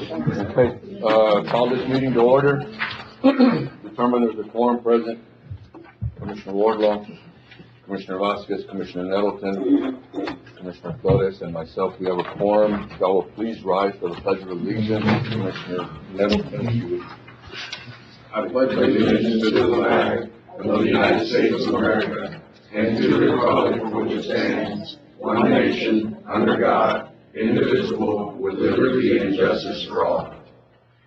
Okay, call this meeting to order. Determine there's a quorum present. Commissioner Wardlaw, Commissioner Vasquez, Commissioner Nettleton, Commissioner Flores, and myself, we have a quorum. Y'all will please rise for the Pledge of Allegiance. Commissioner Nettleton, if you would. I pledge allegiance to the flag of the United States of America and to the republic for which it stands, one nation, under God, indivisible, with liberty and justice for all.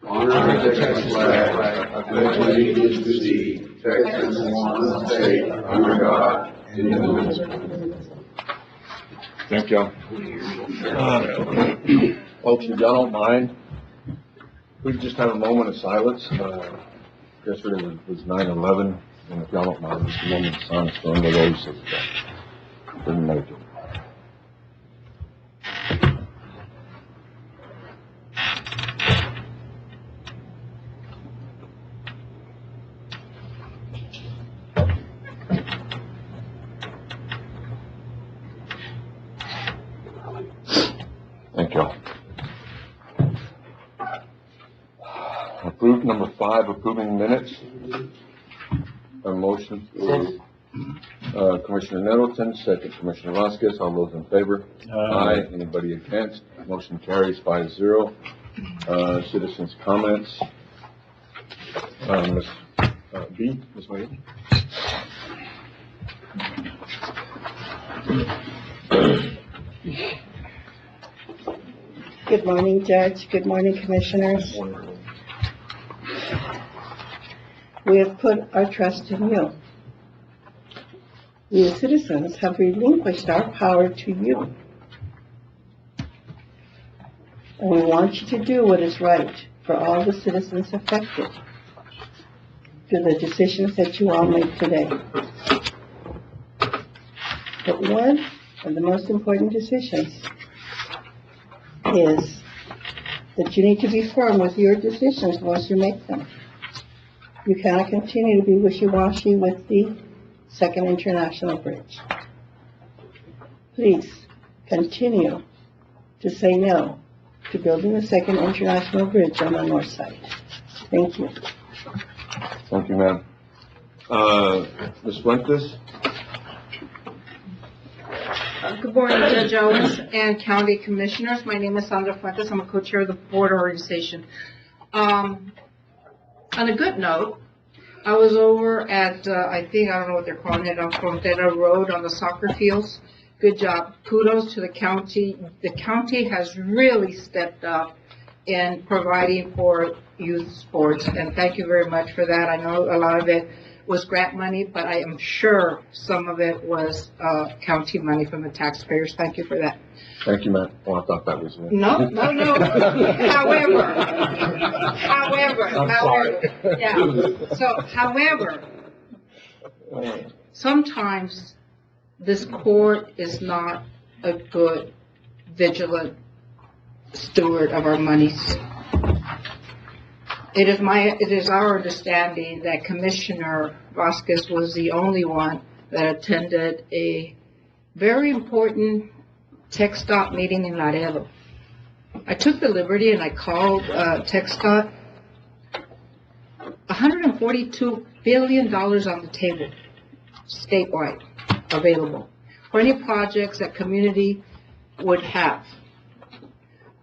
Honor the Texas flag. I pledge allegiance to thee, Texas, one state, under God, indivisible. Thank y'all. Folks, if y'all don't mind, we just have a moment of silence. Yesterday was 9/11, and if y'all don't mind, just a moment of silence for one of those that didn't make it. Thank y'all. Approved number 5, approving minutes. A motion for Commissioner Nettleton, second Commissioner Vasquez. All those in favor? Aye. Anybody against? Motion carries 5-0. Citizens' comments. Ms. B. Ms. Maria. Good morning, Judge. Good morning, Commissioners. We have put our trust in you. We, the citizens, have relinquished our power to you. And we want you to do what is right for all the citizens affected through the decisions that you all make today. But one of the most important decisions is that you need to be firm with your decisions once you make them. You cannot continue to be wishy-washy with the Second International Bridge. Please continue to say no to building the Second International Bridge on the north side. Thank you. Thank you, ma'am. Ms. Fuentes? Good morning, Judge Owens and County Commissioners. My name is Sandra Fuentes. I'm a co-chair of the board organization. On a good note, I was over at, I don't know what they're calling it, on Frontera Road on the soccer fields. Good job. Kudos to the county. The county has really stepped up in providing for youth sports, and thank you very much for that. I know a lot of it was grant money, but I am sure some of it was county money from the taxpayers. Thank you for that. Thank you, ma'am. Oh, I thought that was it. No. However, sometimes this court is not a good, vigilant steward of our monies. It is our understanding that Commissioner Vasquez was the only one that attended a very important TxDOT meeting in Laredo. I took the liberty and I called TxDOT. $142 billion on the table, statewide, available for any projects that community would have.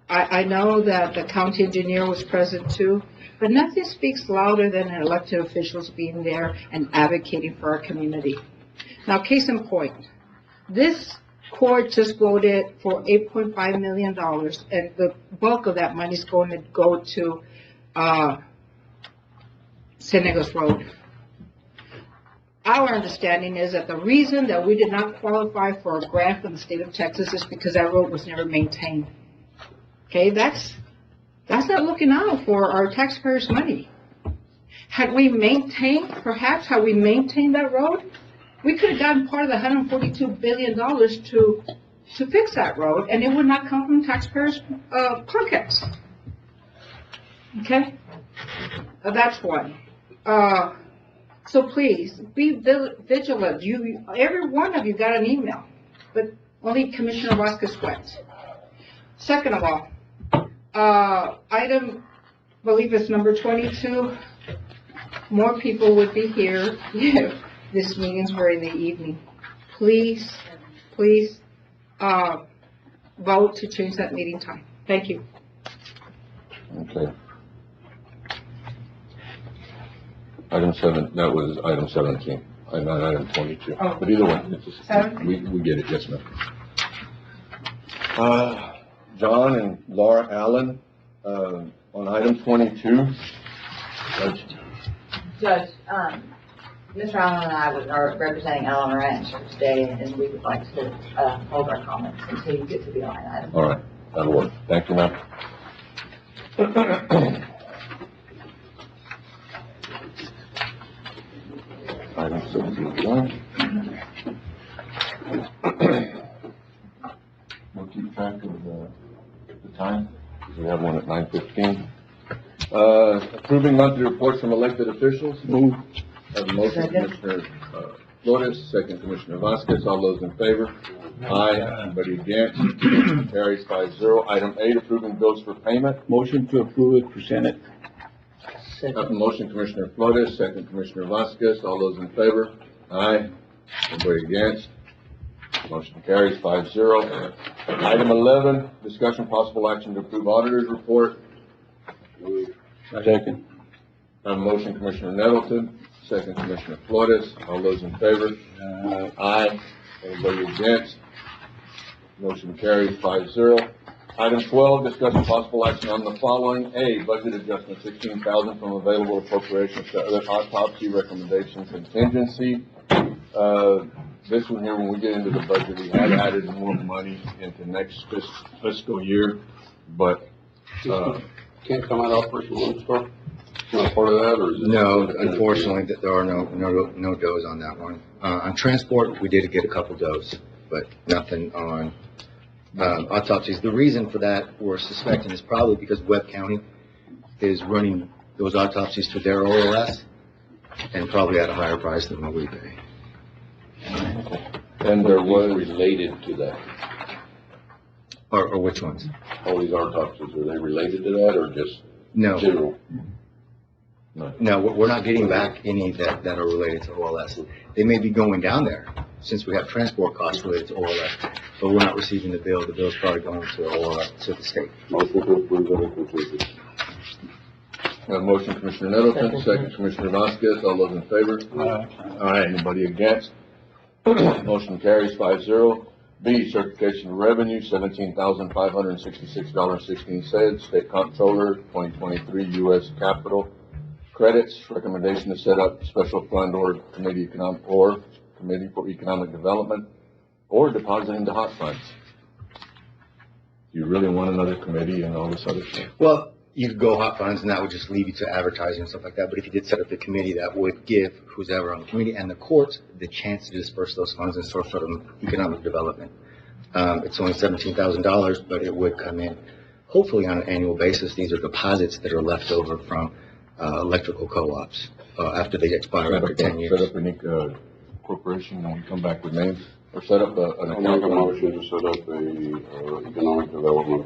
I know that the county engineer was present too, but nothing speaks louder than elected officials being there and advocating for our community. Now, case in point, this court just voted for $8.5 million, and the bulk of that money is going to go to Senegas Road. Our understanding is that the reason that we did not qualify for a grant from the state of Texas is because that road was never maintained. Okay, that's not looking out for our taxpayers' money. Had we maintained that road, we could have gotten part of the $142 billion to fix that road, and it would not come from taxpayers' pockets. Okay, that's one. So please be vigilant. Every one of you got an email, but only Commissioner Vasquez went. Second of all, Item, I believe it's number 22. More people would be here if this meetings were in the evening. Please, vote to change that meeting time. Thank you. Okay. Item 7, that was item 17, not item 22. Oh. But either way, it's just, 7? we get it, yes, ma'am. John and Laura Allen, on item 22. Judge, Mr. Allen and I are representing Allen Ranch today, and we would like to hold our comments until you get to the line item. All right, that'll work. Thank you, ma'am. Item 71. We'll keep track of the time. We have one at 9:15. Approving monthly reports from elected officials. Move. Have a motion, Second. Commissioner Flores, second Commissioner Vasquez. All those in favor? Aye. Anybody against? Motion carries 5-0. Item 8, approving bills for payment. Motion to approve is presented. Have a motion, Commissioner Flores, second Commissioner Vasquez. All those in favor? Aye. Anybody against? Motion carries 5-0. Item 11, discussion possible action to approve auditor's report. Second. Have a motion, Commissioner Nettleton, second Commissioner Flores. All those in favor? Aye. Anybody against? Motion carries 5-0. Item 12, discussion possible action on the following. A, budget adjustment, $16,000 from available appropriations to other autopsy recommendations contingency. This one here, when we get into the budget, we had added more money into next fiscal year, but, Can't come out of personal store? Not part of that, or is it? No, unfortunately, there are no does on that one. On transport, we did get a couple does, but nothing on, autopsies. The reason for that, we're suspecting, is probably because Webb County is running those autopsies to their OLS, and probably at a higher price than what we pay. and there was, Related to that, Or which ones? all these autopsies, are they related to that, or just No, general? no, we're not getting back any that are related to OLS. They may be going down there, since we have transport costs related to OLS, but we're not receiving the bill. The bill's probably going to OLS, to the state. Motion to approve that completely. have a motion, Commissioner Nettleton, second Commissioner Vasquez. All those in favor? Aye. Anybody against? Motion carries 5-0. B, certification of revenue, $17,566.16. State Comptroller, 2023 U.S. Capitol credits. Recommendation to set up special fund or Committee for Economic Development, or deposit into hot funds. Do you really want another committee and all this other stuff? Well, you could go hot funds, and that would just leave you to advertising and stuff like that. But if you did set up the committee, that would give who's ever on the committee and the courts the chance to disperse those funds and sort of economic development. It's only $17,000, but it would come in hopefully on an annual basis. These are deposits that are left over from electrical co-ops after they expire after 10 years. Set up a corporation and come back with names, or set up an I'll make account. a motion to set up a, economic development,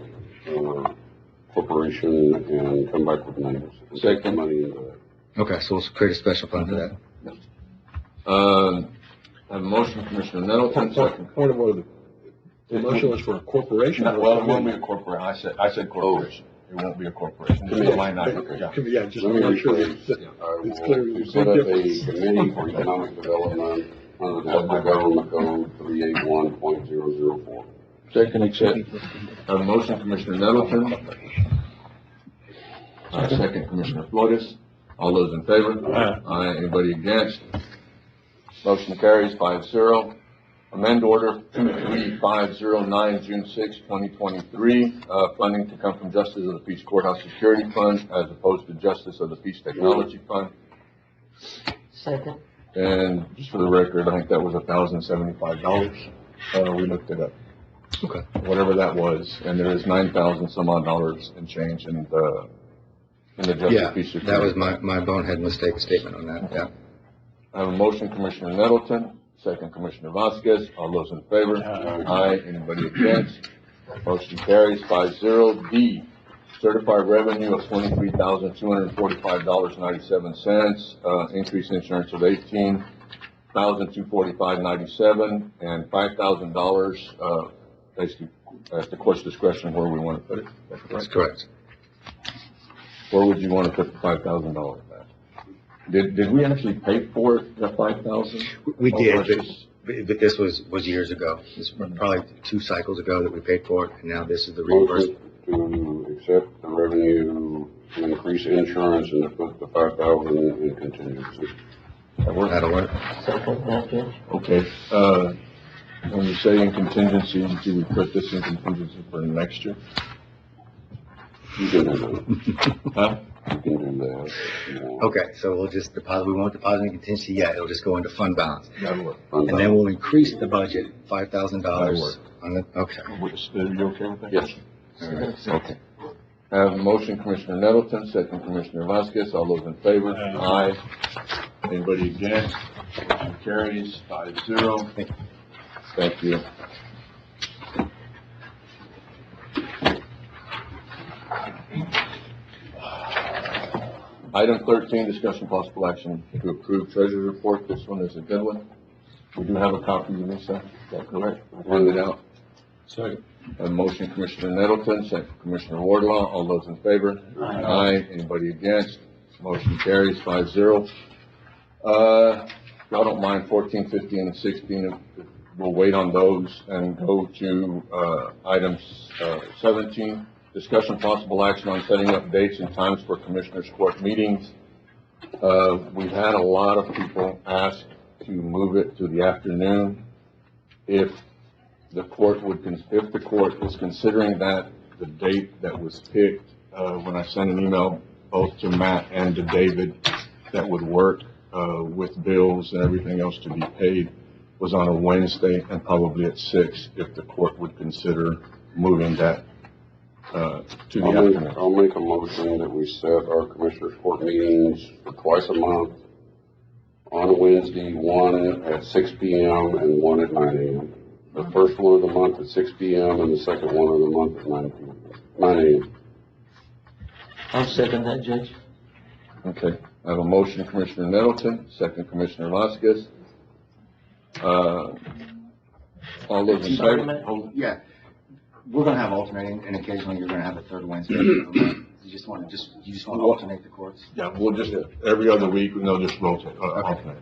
corporation and come back with names. And take the money into that. Okay, so we'll create a special fund for that. I have a motion, Commissioner Nettleton, second. Point of order. The motion was for a corporation. Well, it won't be a corporation. I said corporation. It won't be a corporation. It's a line item. Yeah. Yeah, just Let me make sure rephrase. that I it's will clear. There's set no up a difference. committee for economic development under the Ohio Government Code 381.004. Second, accept. I have a motion, Commissioner Nettleton. Second, Commissioner Flores. All those in favor? Aye. Anybody against? Motion carries 5-0. Amend order 23509, June 6, 2023, funding to come from Justice of the Peace Courthouse Security Fund as opposed to Justice of the Peace Technology Fund. Second. And just for the record, I think that was $1,075. We looked it up. Okay. Whatever that was, and there is $9,000 some odd dollars and change in the Justice Yeah, Peace Security. that was my bonehead mistake statement on that, yeah. I have a motion, Commissioner Nettleton, second Commissioner Vasquez. All those in favor? Aye. Anybody against? Motion carries 5-0. D, certified revenue of $23,245.97, increase insurance of $18,245.97, and $5,000, basically, at the court's discretion where we want to put it. That's correct. Where would you want to put the $5,000 at? Did we actually pay for it, the $5,000? We Or did, was this- but this was years ago. This was probably 2 cycles ago that we paid for it, and now this is the reimbursement. Motion to accept the revenue, to increase insurance, and to put the 5,000 in contingency. That'll work. Second that, Judge. Okay, when you say in contingency, do we put this in contingency for next year? You can do that. Huh? You can do that. if you want. Okay, so we'll just deposit, we won't deposit in contingency yet, it'll just go into fund balance. That'll work. And then we'll increase the budget, $5,000 That'll work. on the, okay. Are you okay with that? Yes. All right. Okay. I have a motion, Commissioner Nettleton, second Commissioner Vasquez, all those in favor? Aye. Anybody against? Motion carries 5-0. Thank you. Item 13, discussion possible action to approve treasury report. This one is a good one. We do have a copy, Lisa, is that correct? Run it out. Second. A motion, Commissioner Nettleton, second Commissioner Wardlaw, all those in favor? Aye. Anybody against? Motion carries 5-0. Y'all don't mind 14, 15, and 16, we'll wait on those and go to, items, 17. Discussion possible action on setting up dates and times for Commissioners Court meetings. We've had a lot of people ask to move it to the afternoon. If the court is considering that the date that was picked, when I sent an email both to Matt and to David, that would work, with bills and everything else to be paid, was on a Wednesday and probably at 6, if the court would consider moving that, to the afternoon. I'll make a motion that we set our Commissioners Court meetings for twice a month on Wednesday, one at 6 p.m. and one at 9 a.m. The first one of the month at 6 p.m. and the second one of the month at 9 a.m. I'll second that, Judge. Okay, I have a motion, Commissioner Nettleton, second Commissioner Vasquez. All those in favor? Yeah, we're gonna have alternating, and occasionally you're gonna have a third Wednesday. You just wanna alternate the courts? Yeah, we'll just, every other week, they'll just rotate, alternate.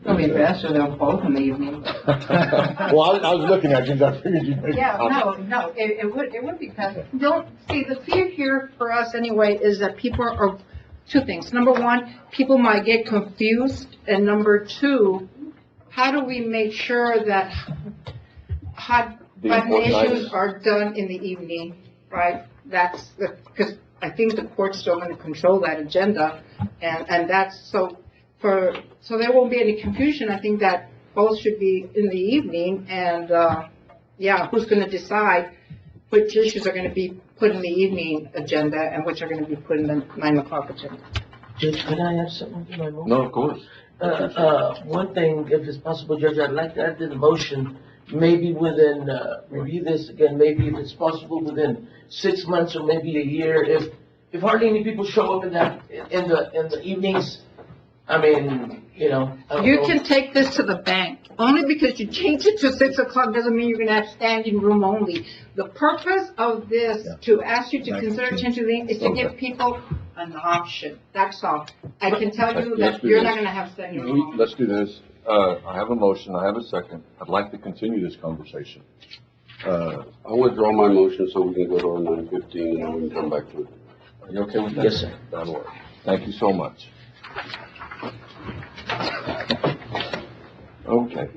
It'll be faster, they'll both in the evening. Well, I was looking at you, I figured you'd make. Yeah, no, it would be faster. Don't, see, the fear here for us anyway is that people are, 2 things. Number 1, people might get confused, and number 2, how do we make sure that hot The button important issues items. are done in the evening, right? That's, because I think the court's still gonna control that agenda, and that's, so there won't be any confusion. I think that both should be in the evening, and, yeah, who's gonna decide which issues are gonna be put in the evening agenda and which are gonna be put in the 9 o'clock agenda? Judge, can I add something to my motion? No, of course. One thing, if it's possible, Judge, I'd like to add to the motion, maybe within, review this again, maybe if it's possible within 6 months or maybe a year, if hardly any people show up in the evenings, I mean, you know. I don't You know. can take this to the bank. Only because you changed it to 6 o'clock doesn't mean you're gonna have standing room only. The purpose of this, to ask you to consider changing the, is to give people an option. That's all. I can tell you Let's that do you're this. not gonna have standing room only. Let's do this. I have a motion, I have a second. I'd like to continue this conversation. I'll withdraw my motion so we can go to our 9:15 and then we can come back to it. Are you okay with that? Yes, sir. That'll work. Thank you so much. Okay,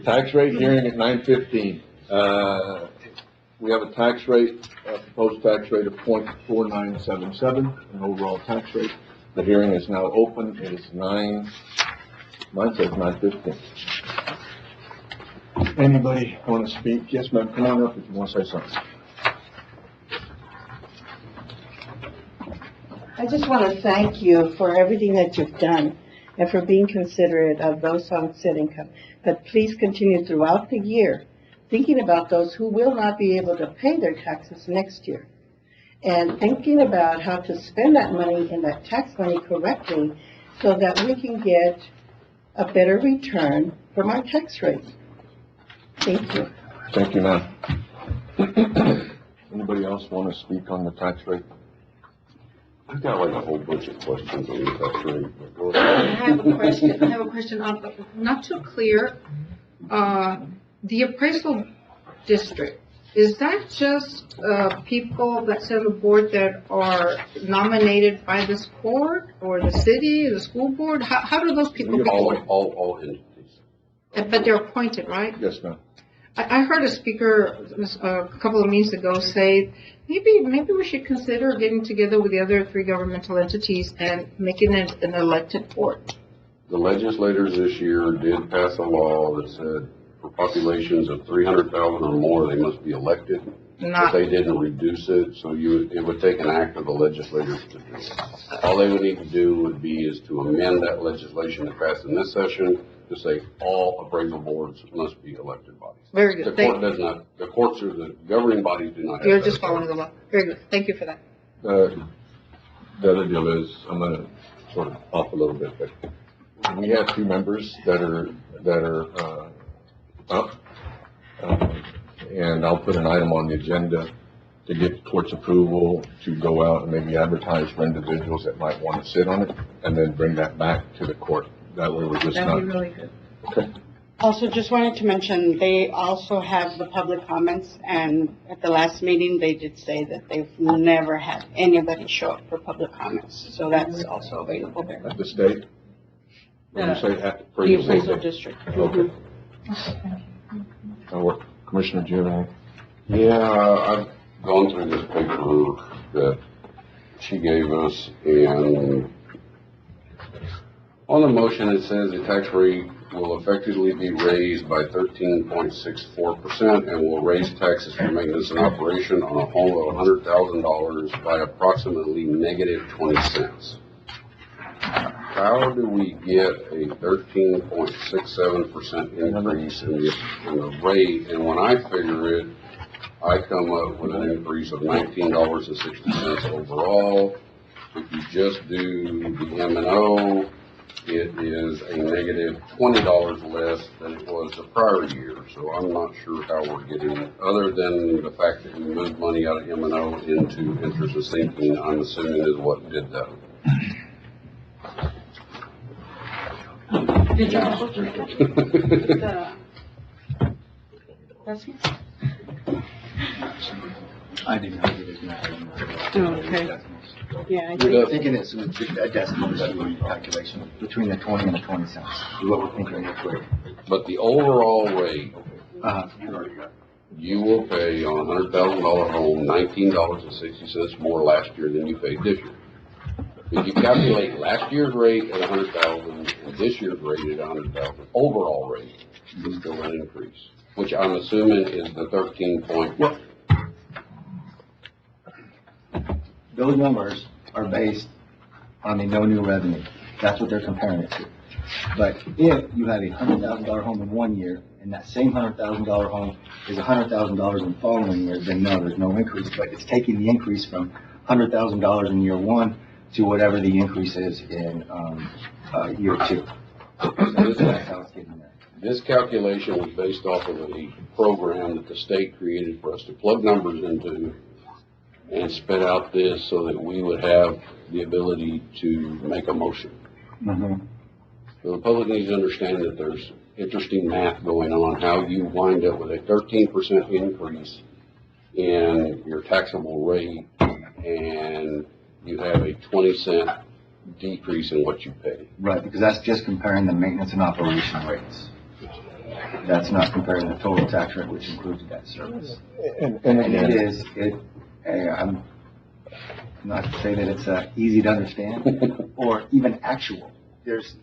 tax rate hearing at 9:15. We have a tax rate, proposed tax rate of .4977, an overall tax rate. The hearing is now open. It is mine says 9:15. Anybody want to speak? Yes, ma'am, come on up if you want to say something. I just want to thank you for everything that you've done. and for being considerate of those on said income. But please continue throughout the year thinking about those who will not be able to pay their taxes next year, and thinking about how to spend that money and that tax money correctly so that we can get a better return from our tax rate. Thank you. Thank you, ma'am. Anybody else want to speak on the tax rate? I've got like a whole bunch of questions on the tax rate. but go I ahead. have a question, not too clear. The appraisal district, is that just, people that sit on the board that are nominated by this court, or the city, the school board? How do those people get All, board? all entities. But they're appointed, right? Yes, ma'am. I heard a speaker a couple of meetings ago say, maybe we should consider getting together with the other 3 governmental entities and making it an elected board. The legislators this year did pass a law that said for populations of 300,000 or more, they must be elected. But Not, they didn't reduce it, so it would take an act of the legislators to do it. All they would need to do would be is to amend that legislation that passed in this session to say all appraisal boards must be elected bodies. very The good. court does not, the courts or the governing bodies do not have You're that just following authority. the law. Very good. Thank you for that. The other deal is, I'm gonna sort of off a little bit, but we have 2 members that are up. And I'll put an item on the agenda to get the court's approval to go out and maybe advertise for individuals that might want to sit on it, and then bring that back to the court. That way we're just That'd be not, really good. okay. Also, just wanted to mention, they also have the public comments, and at the last meeting, they did say that they've never had anybody show up for public comments, so that's also available there. At the state? When you say at, for The you say appraisal that- district. Okay. What, Commissioner, do you have anything? Yeah, I've gone through this paperwork that she gave us, and on the motion, it says the tax rate will effectively be raised by 13.64% and will raise taxes for maintenance and operation on a home of $100,000 by approximately negative 20 cents. How do we get a 13.67% increase in the rate? And when I figure it, I come up with an increase of $19.60 overall. If you just do the M&O, it is a negative $20 less than it was the prior year. So I'm not sure how we're getting it, other than the fact that we moved money out of M&O into interest and sinking, I'm assuming is what did that. Did you have that's me? I didn't know it was not. Okay. Yeah, I We're think, thinking it's a decimal calculation between the 20 and the 20 cents, is what we're thinking this way. But the overall rate, Uh, you will pay on a $100,000 home $19.60 more last year than you paid this year. If you calculate last year's rate at $100,000 and this year's rate at $100,000, overall rate is still an increase, which I'm assuming is the 13 point. those numbers are based on the no new revenue. That's what they're comparing it to. But if you have a $100,000 home in one year, and that same $100,000 home is $100,000 in the following year, then no, there's no increase. But it's taking the increase from $100,000 in year one to whatever the increase is in, year 2. So that's how it's getting there. This calculation was based off of a program that the state created for us to plug numbers into and spit out this so that we would have the ability to make a motion. Mhm. So the public needs to understand that there's interesting math going on, how you wind up with a 13% increase in your taxable rate, and you have a 20-cent decrease in what you pay. Right, because that's just comparing the maintenance and operation rates. That's not comparing the total tax rate, which includes debt service. And And again, I'm not to say that it's easy to understand or even actual. There's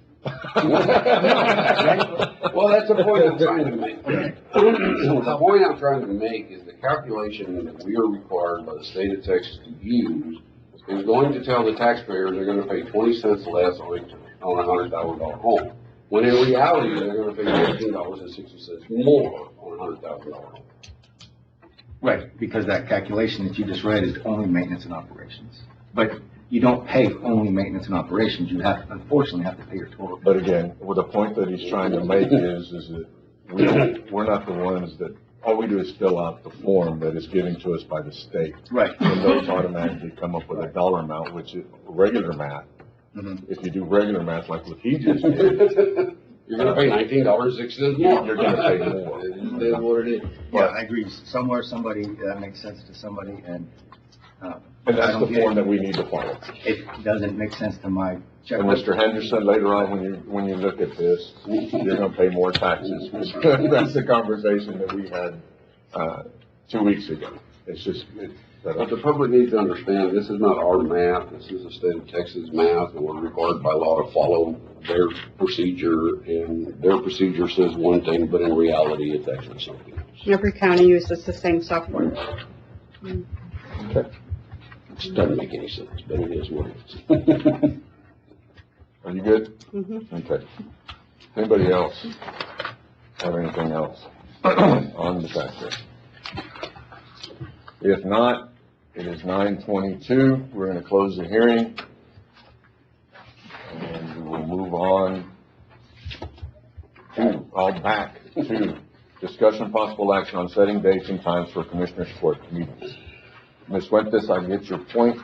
Well, that's the point I'm trying to make. The point I'm trying to make is the calculation that we are required by the state of Texas to use is going to tell the taxpayers they're going to pay 20 cents less on on a $100,000 home. When in reality, they're gonna pay $19.60 more on a $100,000 home. Right, because that calculation that you just read is only maintenance and operations. But you don't pay only maintenance and operations, you have, unfortunately, have to pay your total. But again, well, the point that he's trying to make is that we're not the ones that, all we do is fill out the form that is given to us by the state. Right. And those automatically come up with a dollar amount, which is regular math. Mhm. If you do regular math like what he just did, You're gonna pay $19.60 more. you're gonna pay more. It is what it is. Yeah, I agree, somewhere, somebody, that makes sense to somebody, and, And I that's don't the get form it. that we need to follow. It doesn't make sense to my And checkbook. Mr. Henderson, later on, when you look at this, you're gonna pay more taxes. That's the conversation that we had, 2 weeks ago. It's just, But the public needs to understand, this is not our math, this is the state of Texas math, and we're required by law to follow their procedure, and their procedure says one thing, but in reality, it's actually something else. Every county uses the same software. okay. It doesn't make any sense, but it is what it is. Are you good? Mhm. Okay. Anybody else have anything else on the tax rate? If not, it is 9:22. We're going to close the hearing. And we will move on back to discussion possible action on setting dates and times for Commissioners Court meetings. Ms. Fuentes, I get your point.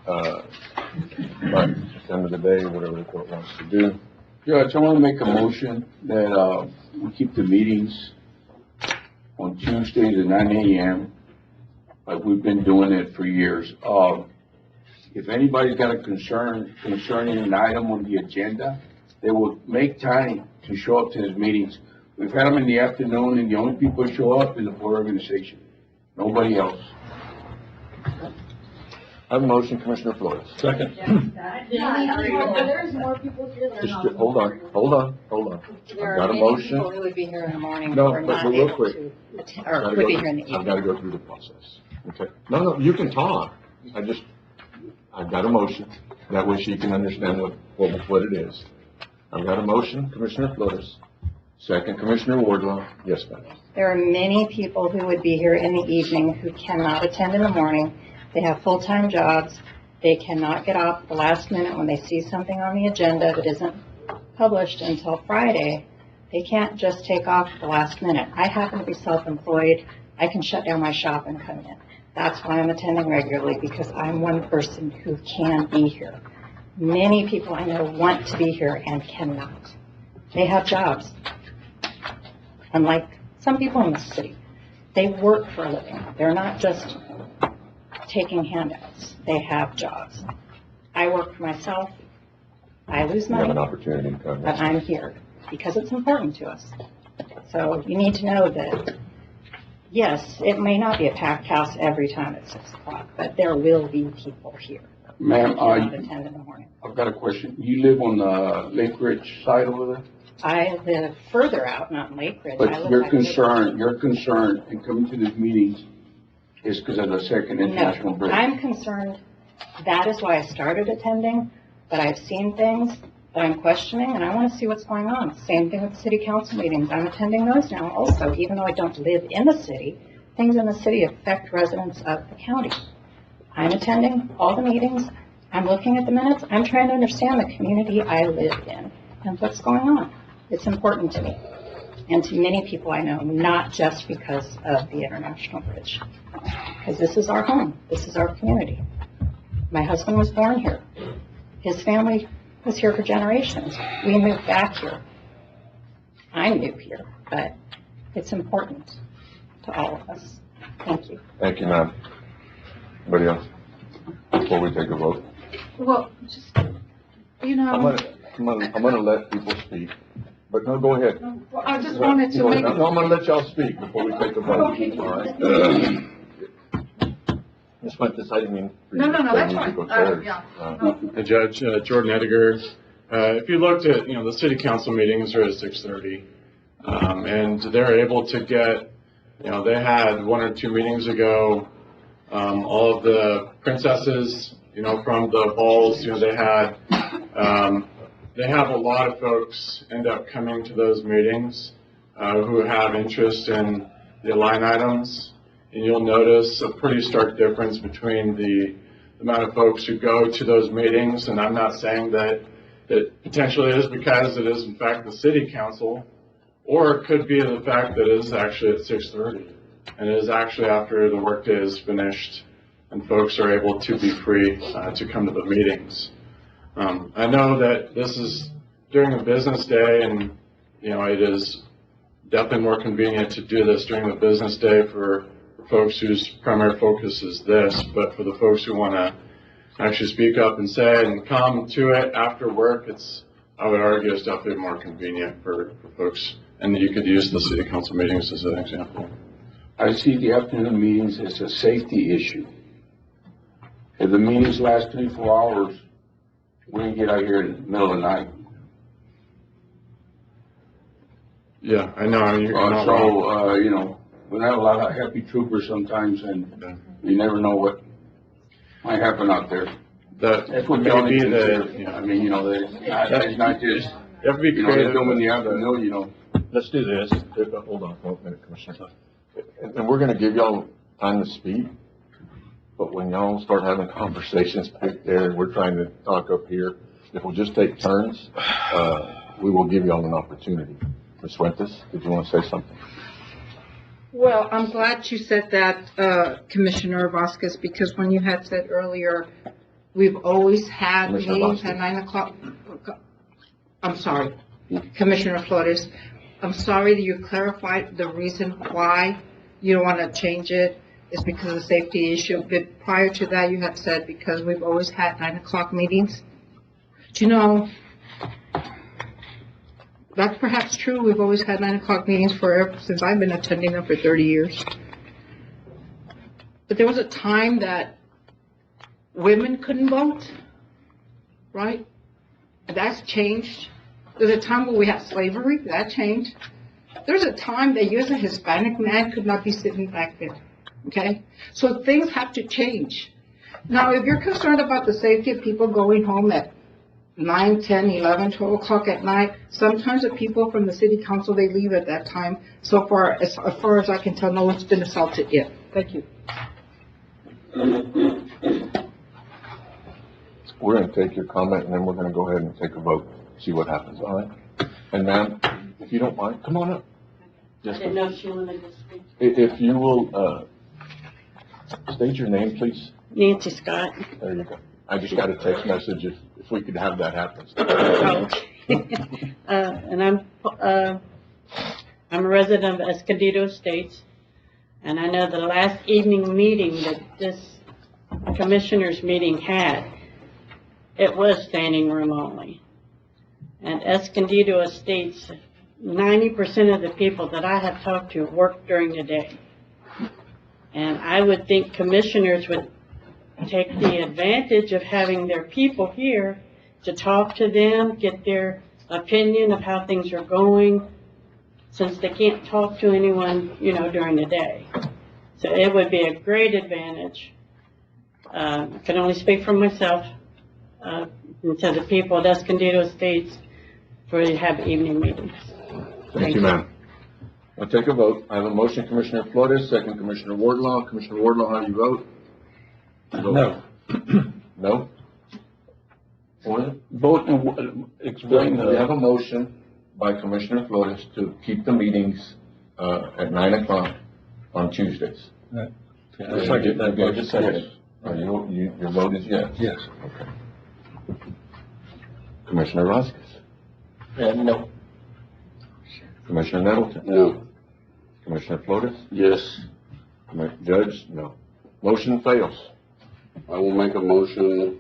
But at the end of the day, whatever the court wants to do. Judge, I want to make a motion that, we keep the meetings on Tuesdays at 9 a.m. like we've been doing it for years. If anybody's got a concern concerning an item on the agenda, they will make time to show up to these meetings. We've had them in the afternoon, and the only people who show up is the board organization, nobody else. I have a motion, Commissioner Flores. Second. There's more people here than Just, hold on. I've got a motion. who would be here in the morning No, but real quick. or would be here in the I've got to go through the process. Okay. No, you can talk. I've got a motion. That way she can understand what it is. I've got a motion, Commissioner Flores. Second, Commissioner Wardlaw. Yes, ma'am. There are many people who would be here in the evening who cannot attend in the morning. They have full-time jobs. They cannot get off at the last minute when they see something on the agenda that isn't published until Friday. They can't just take off at the last minute. I happen to be self-employed. I can shut down my shop and come in. That's why I'm attending regularly, because I'm one person who can be here. Many people I know want to be here and cannot. They have jobs. Unlike some people in the city, they work for a living. They're not just taking handouts. They have jobs. I work for myself. I lose You have an money, opportunity to come. but I'm here because it's important to us. So you need to know that, yes, it may not be a packed house every time at 6 o'clock, but there will be people here. Ma'am, who cannot attend in the morning. I've got a question. You live on the Lake Ridge side over there? I live further out, not in Lake Ridge. I But live your by- concern in coming to these meetings is because of the Second International No, Bridge? I'm concerned, that is why I started attending, but I've seen things that I'm questioning, and I want to see what's going on. Same thing with city council meetings. I'm attending those now also, even though I don't live in the city. Things in the city affect residents of the county. I'm attending all the meetings. I'm looking at the minutes. I'm trying to understand the community I live in and what's going on. It's important to me and to many people I know, not just because of the International Bridge. Because this is our home. This is our community. My husband was born here. His family was here for generations. We moved back here. I'm new here, but it's important to all of us. Thank you. Thank you, ma'am. Anybody else? Before we take a vote? Well, just, you I'm know, gonna let people speak, but no, go ahead. well, I just wanted to No, make, I'm gonna let y'all speak before we take a vote. Okay. All right? Ms. Fuentes, I didn't mean for you No, to no, say that's musical fine. chairs. Yeah. Hey, Judge, Jordan Edgar. If you looked at, the city council meetings are at 6:30. And they're able to get, they had 1 or 2 meetings ago, all of the princesses, from the balls, they had, they have a lot of folks end up coming to those meetings who have interest in the line items. And you'll notice a pretty stark difference between the amount of folks who go to those meetings. And I'm not saying that it potentially is because it is in fact the city council, or it could be the fact that it is actually at 6:30 and it is actually after the workday is finished and folks are able to be free to come to the meetings. I know that this is during a business day, and it is definitely more convenient to do this during the business day for folks whose primary focus is this, but for the folks who want to actually speak up and say and come to it after work, I would argue it's definitely more convenient for folks, and you could use the city council meetings as an example. I see the afternoon meetings as a safety issue. If the meetings last 3-4 hours, we can get out here in the middle of the night. Yeah, I know. You're not wrong. We have a lot of happy troopers sometimes, and you never know what might happen out there. That's what y'all need to consider. I mean, it's not just, you have to be creative. They do them in the afternoon, Let's do this. Hold on 1 minute, Commissioner. And we're gonna give y'all time to speak, but when y'all start having conversations back there, and we're trying to talk up here, if we'll just take turns, we will give y'all an opportunity. Ms. Fuentes, did you want to say something? Well, I'm glad you said that, Commissioner Vasquez, because when you had said earlier, we've always had Commissioner meetings Vasquez. at 9 o'clock. I'm sorry, Commissioner Flores. I'm sorry that you clarified the reason why you don't want to change it is because of the safety issue. But prior to that, you had said because we've always had 9 o'clock meetings. Do you know, that's perhaps true. We've always had 9 o'clock meetings since I've been attending them for 30 years. But there was a time that women couldn't vote, right? That's changed. There's a time where we had slavery. That changed. There's a time that you as a Hispanic man could not be sitting back there, okay? So things have to change. Now, if you're concerned about the safety of people going home at 9, 10, 11, 12 o'clock at night, sometimes the people from the city council, they leave at that time. So far as I can tell, no one's been assaulted yet. Thank you. We're gonna take your comment, and then we're gonna go ahead and take a vote, see what happens, all right? And ma'am, if you don't mind, come on up. Yes, Didn't know she wanted to speak. If you will, state your name, please. Nancy Scott. There you go. I just got a text message if we could have that happen. And I'm a resident of Escondido Estates, and I know the last evening meeting that this commissioners meeting had, it was standing room only. And Escondido Estates, 90% of the people that I have talked to work during the day. And I would think commissioners would take the advantage of having their people here to talk to them, get their opinion of how things are going, since they can't talk to anyone, during the day. So it would be a great advantage. I can only speak for myself, to the people at Escondido Estates for to have evening meetings. Thank you, ma'am. I'll take a vote. I have a motion, Commissioner Flores, second Commissioner Wardlaw. Commissioner Wardlaw, how do you vote? No. No? What? Vote and explain We have a motion by Commissioner Flores to keep the meetings, at 9 o'clock on Tuesdays. Second. You gave a second. Your vote is yes? Yes. Okay. Commissioner Vasquez? No. Commissioner Nettleton? No. Commissioner Flores? Yes. Judge? No. Motion fails. I will make a motion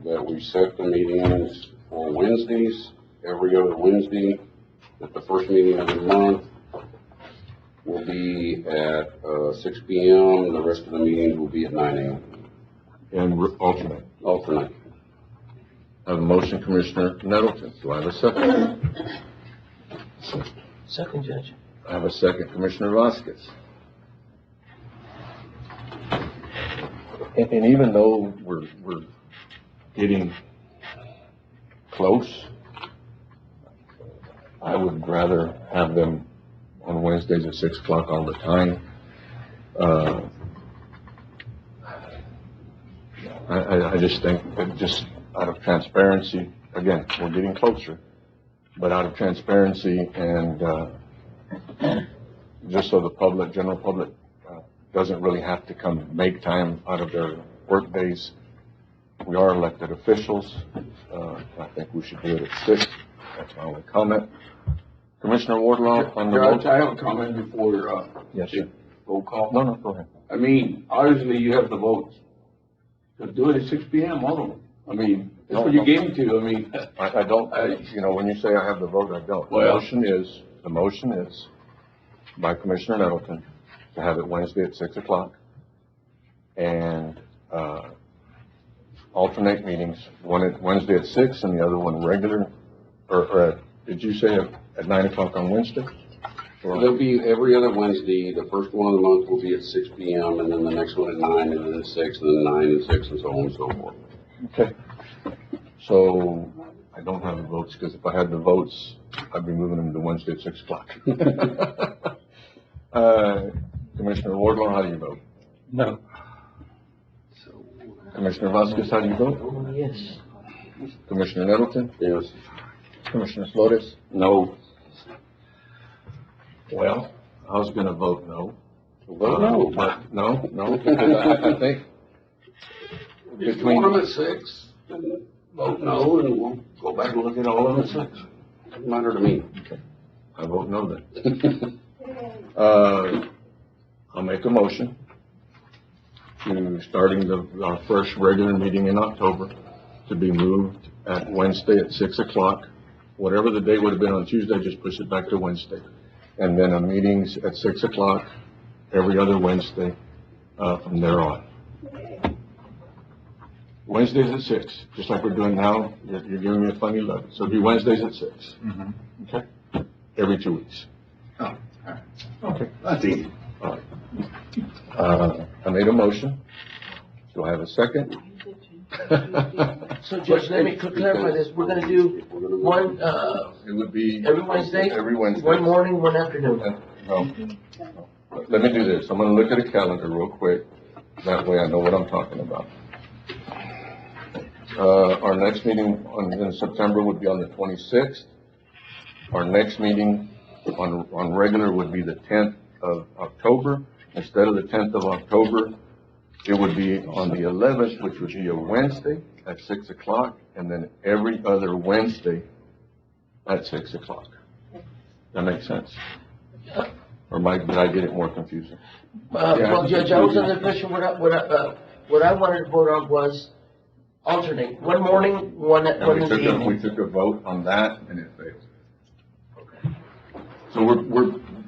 that we set the meetings for Wednesdays, every other Wednesday, at the first meeting of the month will be at 6 p.m. The rest of the meetings will be at 9 a.m. And alternate. Alternate. I have a motion, Commissioner Nettleton. Do I have a second? Second, Judge. I have a second, Commissioner Vasquez. And even though we're getting close I would rather have them on Wednesdays at 6 o'clock all the time. I just think that just out of transparency, again, we're getting closer, but out of transparency and, just so the public, general public, doesn't really have to come make time out of their work days. We are elected officials. I think we should do it at 6. That's my only comment. Commissioner Wardlaw on the vote. I have a comment before, Yes, sir. roll call. No, go ahead. I mean, obviously you have the votes. So do it at 6 PM, all of them. I mean, that's what you gave me to, I mean. I don't, when you say I have the vote, I don't. The Well- motion is by Commissioner Nettleton to have it Wednesday at 6 o'clock. And, alternate meetings, one at Wednesday at 6 and the other one regular, did you say at 9 o'clock on Wednesday? Or- There'll be every other Wednesday. The first one of the month will be at 6 PM, and then the next one at 9, and then 6, and then 9 and 6, and so on and so forth. Okay. So I don't have the votes, because if I had the votes, I'd be moving them to Wednesday at 6 o'clock. Commissioner Wardlaw, how do you vote? No. Commissioner Vasquez, how do you vote? Yes. Commissioner Nettleton? Yes. Commissioner Flores? No. Well, I was gonna vote no. Vote no. But no, because I think If you want them at 6, then vote no, and we'll go back and look at all of them at 6. Doesn't matter to me. I vote no then. I'll make a motion to starting our first regular meeting in October to be moved at Wednesday at 6 o'clock. Whatever the date would have been on Tuesday, just push it back to Wednesday. And then meetings at 6 o'clock every other Wednesday, from there on. Wednesdays at 6, just like we're doing now. You're giving me a funny look. So it'll be Wednesdays at 6. Okay? Every 2 weeks. Oh, all right. Okay. That's easy. All right. I made a motion. Do I have a second? So Judge, let me clarify this. We're gonna do one, It would be. every Wednesday? Every Wednesday. One morning, one afternoon. No. Let me do this. I'm gonna look at a calendar real quick. That way I know what I'm talking about. Our next meeting in September would be on the 26th. Our next meeting on regular would be the 10th of October. Instead of the 10th of October, it would be on the 11th, which would be a Wednesday at 6 o'clock, and then every other Wednesday at 6 o'clock. That makes sense? Or did I get it more confusing? Well, Judge, I was under the impression what I wanted to vote on was alternate. One morning, one in And we the evening. took a vote on that, and it failed. So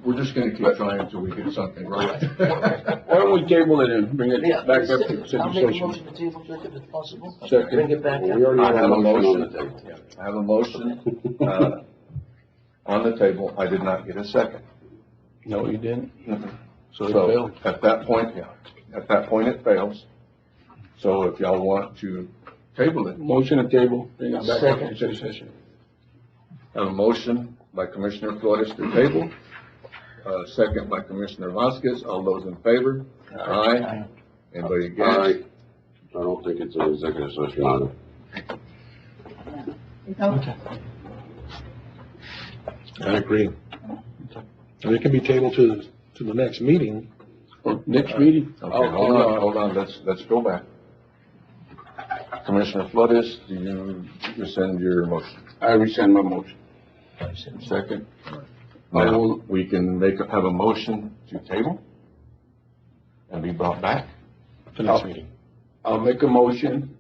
we're just gonna keep trying until we get something right. Why don't we table it and bring it Yeah, back up to I'll make a consideration? motion to table it if it's possible. Second. Bring it back. We already I have a on motion. the table. I have a motion, on the table. I did not get a second. No, you didn't. So it So failed. at that point, it fails. So if y'all want to table it, Motion to table, bring it back up to Second. study session. I have a motion by Commissioner Flores to table, second by Commissioner Vasquez. All those in favor? Aye. Anybody against? I don't think it's an executive session either. I agree. And it can be tabled to the next meeting. Or next meeting? Okay, hold on, let's go back. Commissioner Flores, do you rescind your motion? I rescind my motion. Second? I Now, will- we can have a motion to table and be brought back. The next meeting. I'll make a motion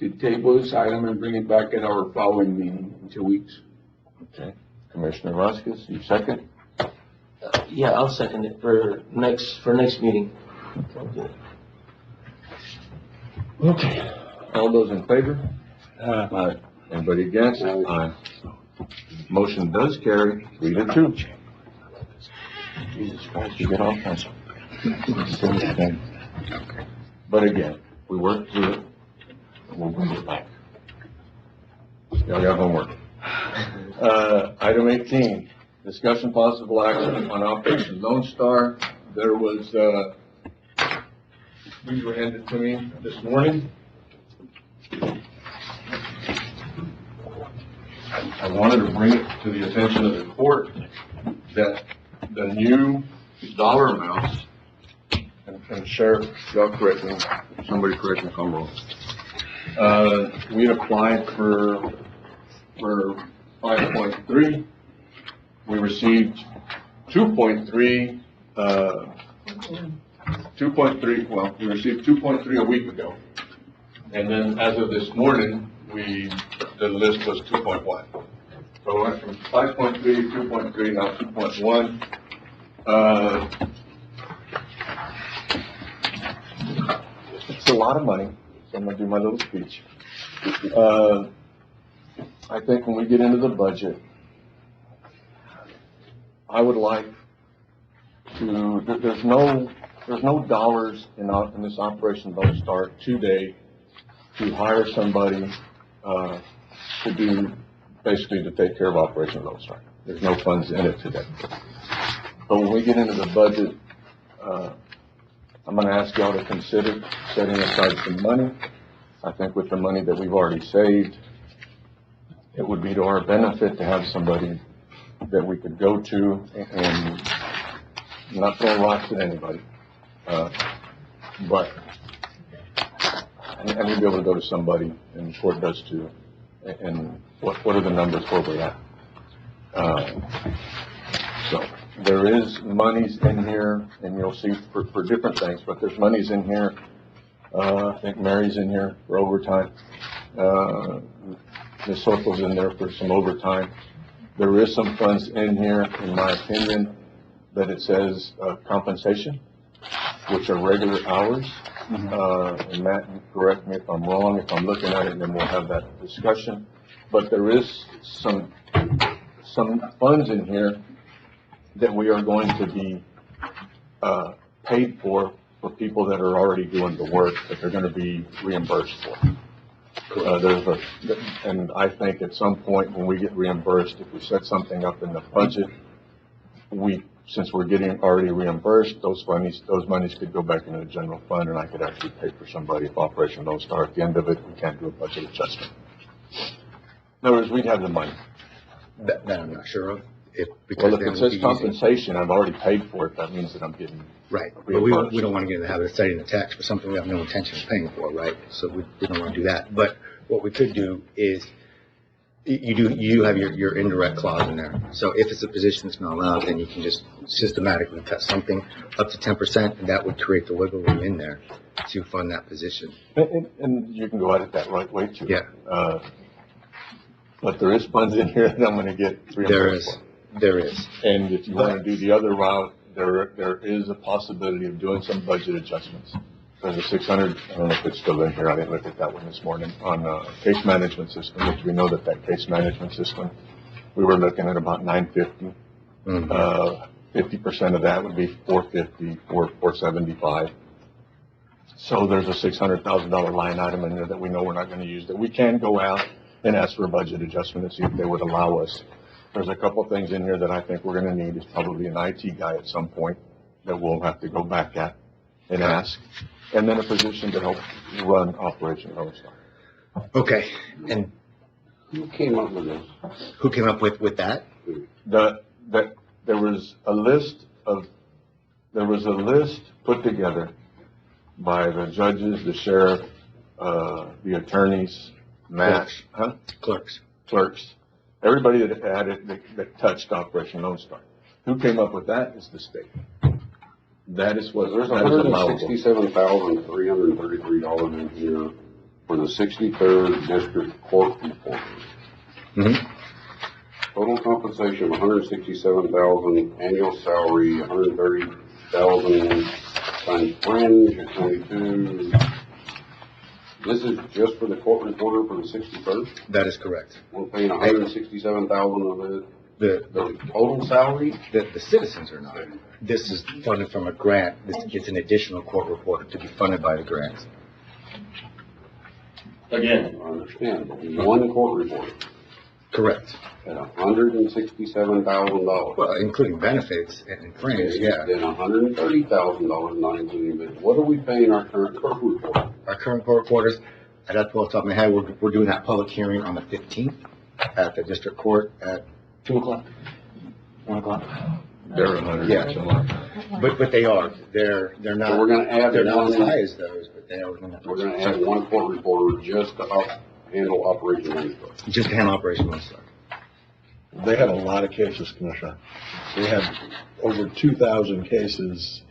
to table this item and bring it back at our following meeting in 2 weeks. Okay. Commissioner Vasquez, you second? Yeah, I'll second it for next meeting. Okay. All those in favor? Aye. Anybody against? Aye. Motion does carry 3-2. Jesus Christ, you get off that. But again, we worked through it, and we'll bring it back. Y'all got homework. Item 18, discussion possible action on Operation Lone Star. There was, these were handed to me this morning. I wanted to bring it to the attention of the court that the new dollar amounts, and Sheriff, y'all correct me, somebody correct me if I'm wrong. We had applied for 5.3. We received 2.3, well, we received 2.3 a week ago. And then as of this morning, the list was 2.1. So we went from 5.3, 2.3, now 2.1. It's a lot of money, so I'm gonna do my little speech. I think when we get into the budget, I would like to, there's no dollars in this Operation Lone Star today to hire somebody, to do, basically to take care of Operation Lone Star. There's no funds in it today. But when we get into the budget, I'm gonna ask y'all to consider setting aside some money. I think with the money that we've already saved, it would be to our benefit to have somebody that we could go to and not throw rocks at anybody. But we'd be able to go to somebody, and the court does too, and what are the numbers where we're at? So there is monies in here, and you'll see for different things, but there's monies in here. I think Mary's in here for overtime. Ms. Soto's in there for some overtime. There is some funds in here, in my opinion, that it says compensation, which are regular hours. And Matt, you correct me if I'm wrong, if I'm looking at it, and then we'll have that discussion. But there is some funds in here that we are going to be paid for people that are already doing the work that they're going to be reimbursed for. And I think at some point when we get reimbursed, if we set something up in the budget, since we're getting already reimbursed, those monies could go back into the general fund, and I could actually pay for somebody if Operation Lone Star. At the end of it, we can't do a budget adjustment. In other words, we'd have the money. That I'm not sure of. If it says compensation, I've already paid for it, that means that I'm getting right. But we don't want to get in the habit of setting the tax for something we have no intention of paying for, right? So we don't want to do that. But what we could do is, you have your indirect clause in there. So if it's a position that's not allowed, then you can just systematically cut something up to 10%, and that would create the wiggle room in there to fund that position. And you can go at it that right way too. Yeah. But there is funds in here that I'm going to get reimbursed for. There is. And if you want to do the other route, there is a possibility of doing some budget adjustments. There's a 600, I don't know if it's still in here, I didn't look at that one this morning, on case that we know that case management system, we were looking at about $950. 50% of that would be $450, $475. So there's a $600,000 line item in there that we know we're not going to use, that we can go out and ask for a budget adjustment and see if they would allow us. There's a couple things in here that I think we're going to need. Is probably an IT guy at some point that we'll have to go back at and ask, and then a position to help run Operation Lone Star. Okay. And who came up with this? Who came up with that? There was a list put together by the judges, the sheriff, the attorneys, Matt, clerks. Everybody that had it, that touched Operation Lone Star. Who came up with that is the state. That is what, there's $167,333 in here for the 63rd District Court Reporter. Total compensation of $167,000, annual salary $130,000 times fringe at 22. This is just for the court reporter for the 61st? That is correct. We're paying $167,000 of the total salary? The citizens are not. This is funded from a grant. This gets an additional court reporter to be funded by the grant. Again, I understand, but one court reporter. Correct. At $167,000. Well, including benefits and fringe, yeah. Then $130,000 not including benefits. What are we paying our current court reporter? Our current court reporters, I'd have to pull off the top of my head, we're doing that public hearing on the 15th at the district court at 2 o'clock, 1 o'clock. They're 100. Yeah. But they are, they're not, So we're gonna add they're not as one- high as those, but they are within that. We're gonna add one court reporter just to handle Operation Winstar. Just to handle Operation Winstar. They have a lot of cases, Commissioner. They have over 2,000 cases,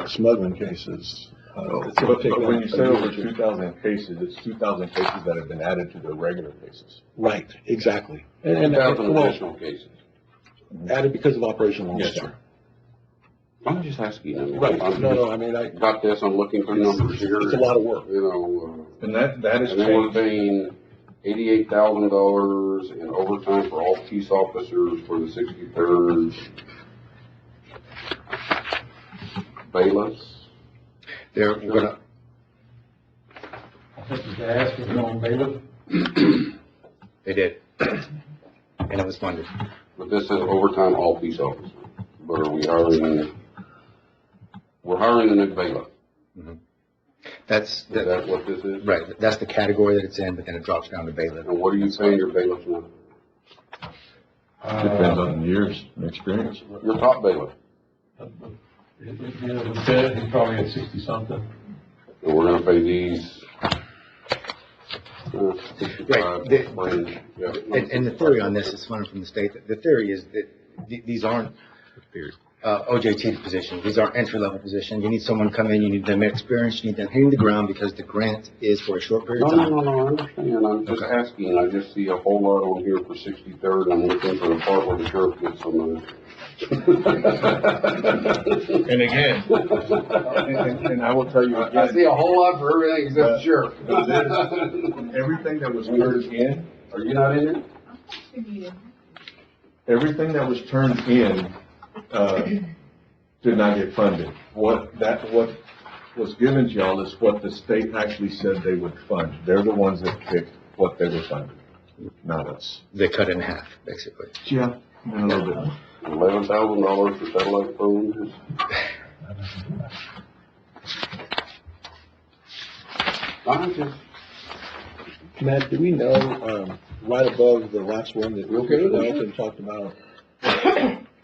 smuggling cases. It's gonna But take when you say over them- 2,000 cases, it's 2,000 cases that have been added to their regular cases. Right, exactly. 2,000 well, additional cases. added because of Operation Lone Yes, Star. sir. I'm just asking. I mean, Right, I'm no, I mean, got this, I'm looking for numbers here. it's a lot of work. You know, And that has and then we're changed. paying $88,000 in overtime for all peace officers for the 63rd. Bailiffs. We're gonna, they did. And it was funded. But this says overtime all peace officers. But are we hiring, we're hiring a new bailiff. That's, Is that what this is? right, that's the category that it's in, but then it drops down to bailiff. And what are you paying your bailiffs now? Depends on years and experience. Your top bailiff. He's probably at 60-something. And we're gonna pay these. 65 Right, range. Yeah. And the theory on this is funded from the state. The theory is that these aren't OJT positions. These aren't entry-level positions. You need someone to come in, you need them experienced, you need them hitting the ground because the grant is for a short period No, of time. no, I understand. I'm just asking. I just see a whole lot on here for 63rd, and I'm looking for the part where the sheriff gets some of it. And again, and I will tell you I again, see a whole lot for everything except the sheriff. everything that was turned in, Are you not in it? everything that was turned in, did not get funded. What was given to y'all is what the state actually said they would fund. They're the ones that picked what they would fund, not us. They cut it in half, basically. Yeah, and a little bit. $11,000 for satellite phones. I just, Matt, do we know, right above the last one that You okay with that? Dalton talked about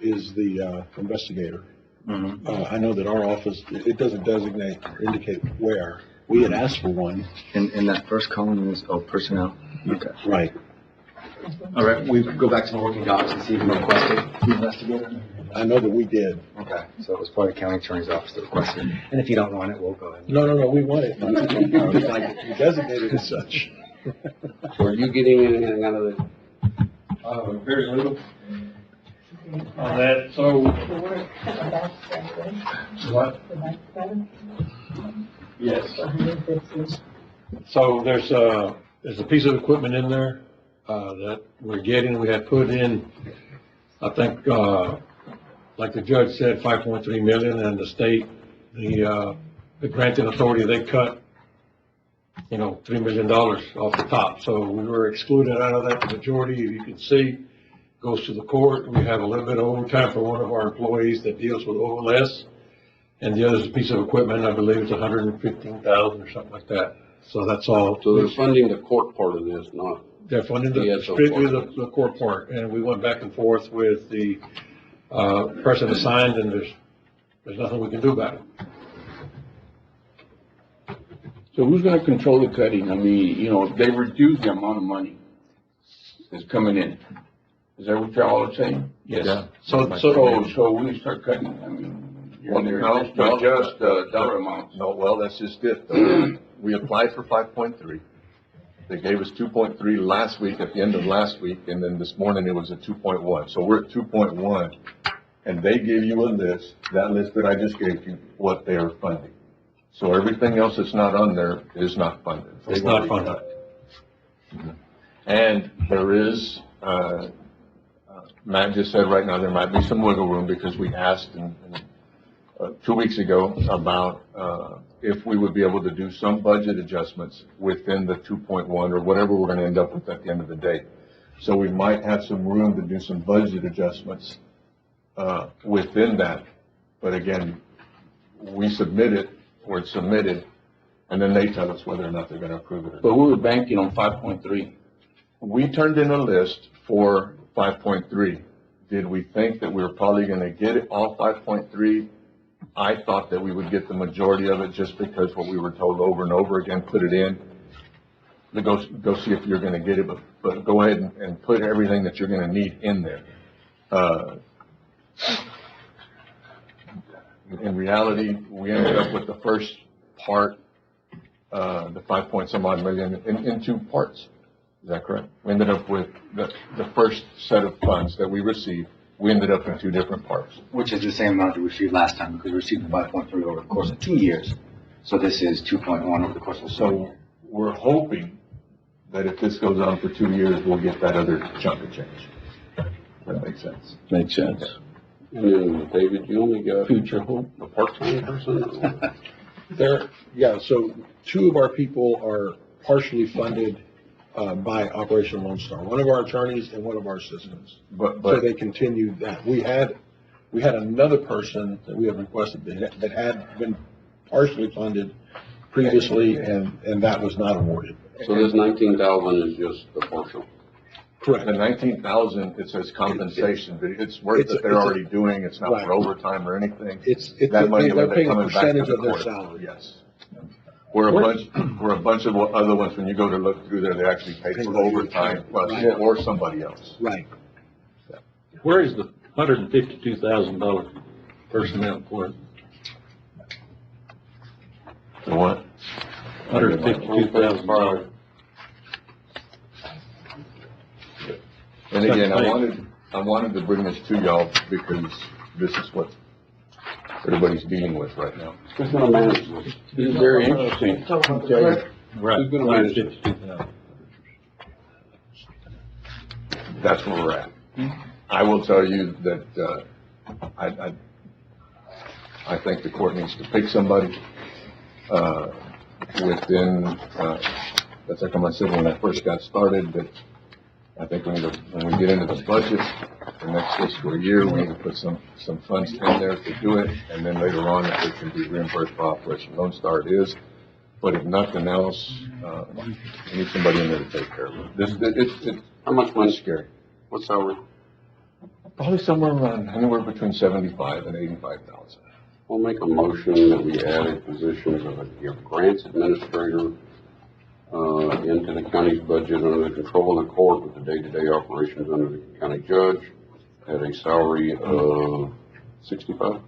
is the investigator? I know that our office, it doesn't designate or indicate where. We had asked for one. And that first column is, personnel. Okay. Right. All right, we go back to the working docs and see if we requested the investigator. I know that we did. Okay, so it was probably the county attorney's office that requested. And if you don't want it, we'll go ahead. No, we want it. It's like, you designated as such. so are you getting anything out of this? Very little on that, so. What? Yes. So there's a piece of equipment in there, that we're getting, we had put in, I think, like the judge said, 5.3 million, and the state, the granting authority, they cut, $3 million off the top. So we were excluded out of that. The majority, you can see, goes to the court. We have a little bit of overtime for one of our employees that deals with OLS. And the other is a piece of equipment, I believe it's 115,000 or something like that. So that's all. So they're funding the court part of this, not. They're funding Yeah, the, so strictly far. the court part. And we went back and forth with the, person assigned, and there's nothing we can do about it. So who's gonna control the cutting? I mean, they reduce the amount of money that's coming in. Is that what y'all are saying? Yes. Yeah. So we start cutting, I mean, Well, they're no, just to adjust the dollar amounts. No, well, that's just it, though. We applied for 5.3. They gave us 2.3 last week, at the end of last week, and then this morning it was at 2.1. So we're at 2.1, and they gave you a list, that list that I just gave you, what they are funding. So everything else that's not on there is not funded. It's They've not already funded. cut. And there is, Matt just said right now, there might be some wiggle room, because we asked 2 weeks ago about if we would be able to do some budget adjustments within the 2.1 or whatever we're going to end up with at the end of the day. So we might have some room to do some budget adjustments, within that. But again, we submit it, or it's submitted, and then they tell us whether or not they're gonna approve it or not. But we were banking on 5.3. We turned in a list for 5.3. Did we think that we were probably gonna get it all 5.3? I thought that we would get the majority of it just because what we were told over and over again, put it in. Go see if you're gonna get it, but go ahead and put everything that you're gonna need in there. In reality, we ended up with the first part, the 5 some odd million in two parts. Is that correct? We ended up with the first set of funds that we received. We ended up in two different parts. Which is the same amount we received last time, because we received 5.3 over the course of 2 years. So this is 2.1 over the course of 1 year. So we're hoping that if this goes on for 2 years, we'll get that other chunk of change. That makes sense. Makes sense. And then, David, you only got Future hope. a part-time person? So two of our people are partially funded, by Operation Lone Star, one of our attorneys and one of our assistants. So But they continue that. We had another person that we have requested that had been partially funded previously, and that was not awarded. So this 19,000 is just a partial? Correct. the 19,000, it says compensation, but it's work that they're already doing. It's not Right. for overtime or anything. It's, That money, they're when they're paying a coming back to percentage the of their court. salary. Yes. We're a bunch of other ones, when you go to look through there, they actually pay for overtime plus, Right. or somebody else. Right. Where is the $152,000 personnel for? The what? $152,000. And again, I wanted to bring this to y'all because this is what everybody's dealing with right now. Who's gonna manage this? This is very interesting. Right. Who's gonna manage this? $152,000. That's where we're at. I will tell you that, I think the court needs to pick somebody, within, that's like I said when I first got started, that I think when we get into the budget, the next fiscal year, we need to put some funds in there to do it, and then later on, if it can be reimbursed by Operation Lone Star, it is. But if nothing else, we need somebody in there to take care of it. It's How much money? scary. What salary? Probably somewhere around, anywhere between 75 and 85,000. I'll make a motion that we added positions of a grants administrator, into the county's budget under the control of the court with the day-to-day operations under the county judge at a salary of 65?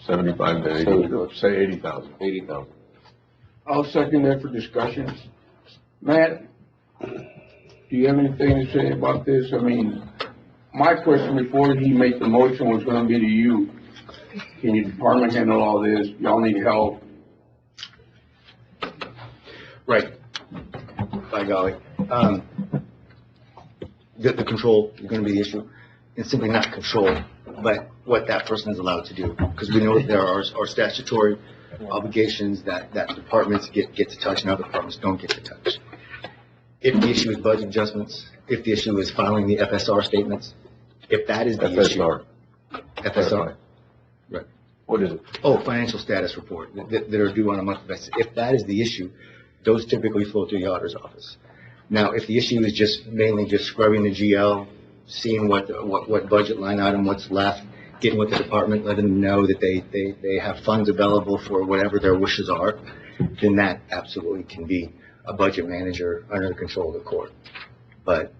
75 to 80, say 80,000. 80,000. I'll second that for discussion. Matt, do you have anything to say about this? I mean, my question before he made the motion was gonna be to you. Can your department handle all this? Y'all need help. Right. By golly. The control is gonna be the issue. It's simply not control, but what that person is allowed to do. Because we know that there are statutory obligations that departments get to touch and other departments don't get to touch. If the issue is budget adjustments, if the issue is filing the FSR statements, if that is the issue. FSR. FSR. Right. What is it? Oh, financial status report that are due on a monthly basis. If that is the issue, those typically flow through the auditor's office. Now, if the issue is just mainly just scrubbing the GL, seeing what budget line item, what's left, getting with the department, letting them know that they have funds available for whatever their wishes are, then that absolutely can be a budget manager under the control of the court. But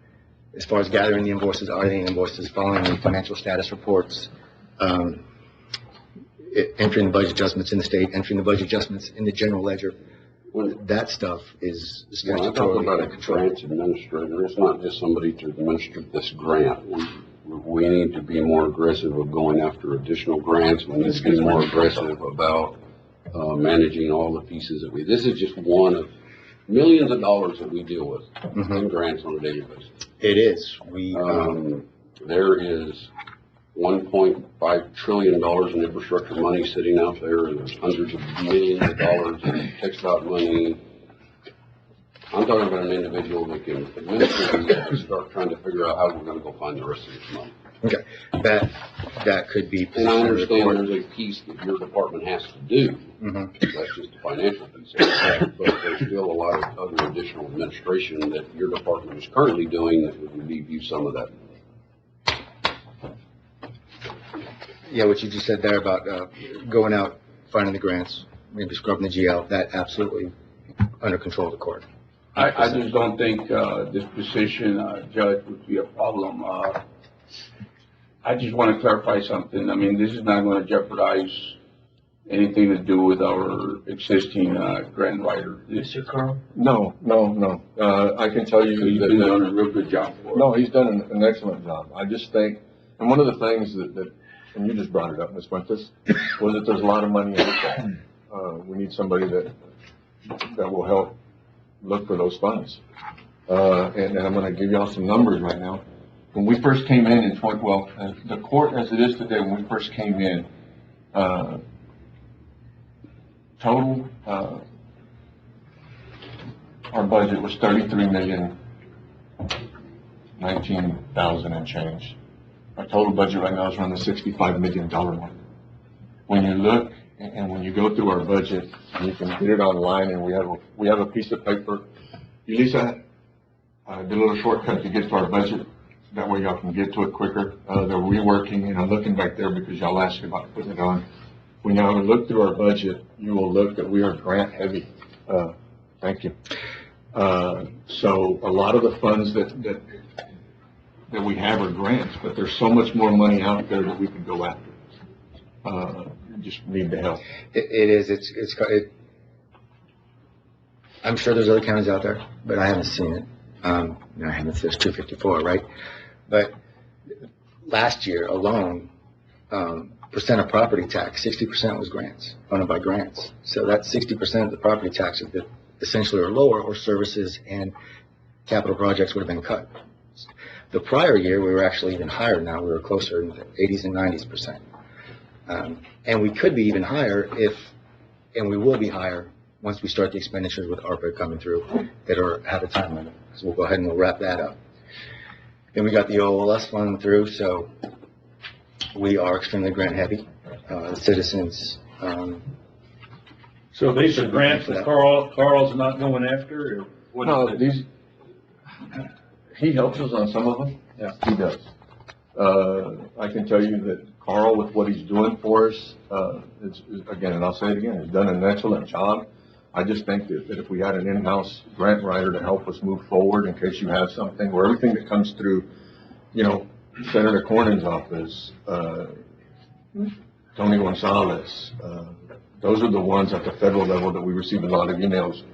as far as gathering the invoices, auditing invoices, following the financial status reports, entering the budget adjustments in the state, entering the budget adjustments in the general ledger, that stuff is When I talk statutorily about a under control. grants administrator, it's not just somebody to administer this grant. We need to be more aggressive of going after additional grants. We need to be more aggressive about, managing all the pieces that this is just one of millions of dollars that we deal with in grants on a daily basis. It is. There is $1.5 trillion in infrastructure money sitting out there. There's hundreds of millions of dollars in text dot money, I'm talking about an individual that can administer these and start trying to figure out how we're gonna go find the rest of this money. Okay, that could be. And I understand there's a piece that your department has to do. That's just the financial piece of it. But there's still a lot of other additional administration that your department is currently doing that would leave you some of that. Yeah, what you just said there about going out, finding the grants, maybe scrubbing the GL, that absolutely under control of the court. I just don't think, this position, Judge, would be a problem. I just want to clarify something. I mean, this is not going to jeopardize anything to do with our existing, grant writer. Mr. Carl? No. I can tell you He's that. been doing a real good job for us. No, he's done an excellent job. I just think, and one of the things that, and you just brought it up, Ms. Fuentes, was that there's a lot of money out there. We need somebody that will help look for those funds. And I'm gonna give y'all some numbers right now. When we first came in the court as it is today, when we first came in, total, our budget was 33,019,000 and change. Our total budget right now is around the $65 million mark. When you look and when you go through our budget, and you can get it online, and we have a piece of paper. Elisa did a little shortcut to get to our budget. That way y'all can get to it quicker. They're reworking, and I'm looking back there because y'all asked me about putting it on. When y'all look through our budget, you will look that we are grant heavy. Thank you. So a lot of the funds that we have are grants, but there's so much more money out there that we can go after. Just need the help. It is, I'm sure there's other counties out there, but I haven't seen it. There's 254, right? But last year alone, percent of property tax, 60% was grants, funded by grants. So that's 60% of the property taxes that essentially are lower, or services and capital projects would have been cut. The prior year, we were actually even higher than that. We were closer in the 80s and 90s%. And we could be even higher and we will be higher once we start the expenditures with ARPA coming through that have a time limit. So we'll go ahead and we'll wrap that up. Then we got the OLS fund through, so we are extremely grant heavy. Citizens. So these are grants that Carl's not going after, or what? No, he helps us on some of them. Yeah, he does. I can tell you that Carl, with what he's doing for us, again, and I'll say it again, he's done an excellent job. I just think that if we had an in-house grant writer to help us move forward in case you have something, where everything that comes through, Senator Cornyn's office, Tony Gonzalez, those are the ones at the federal level that we receive a lot of emails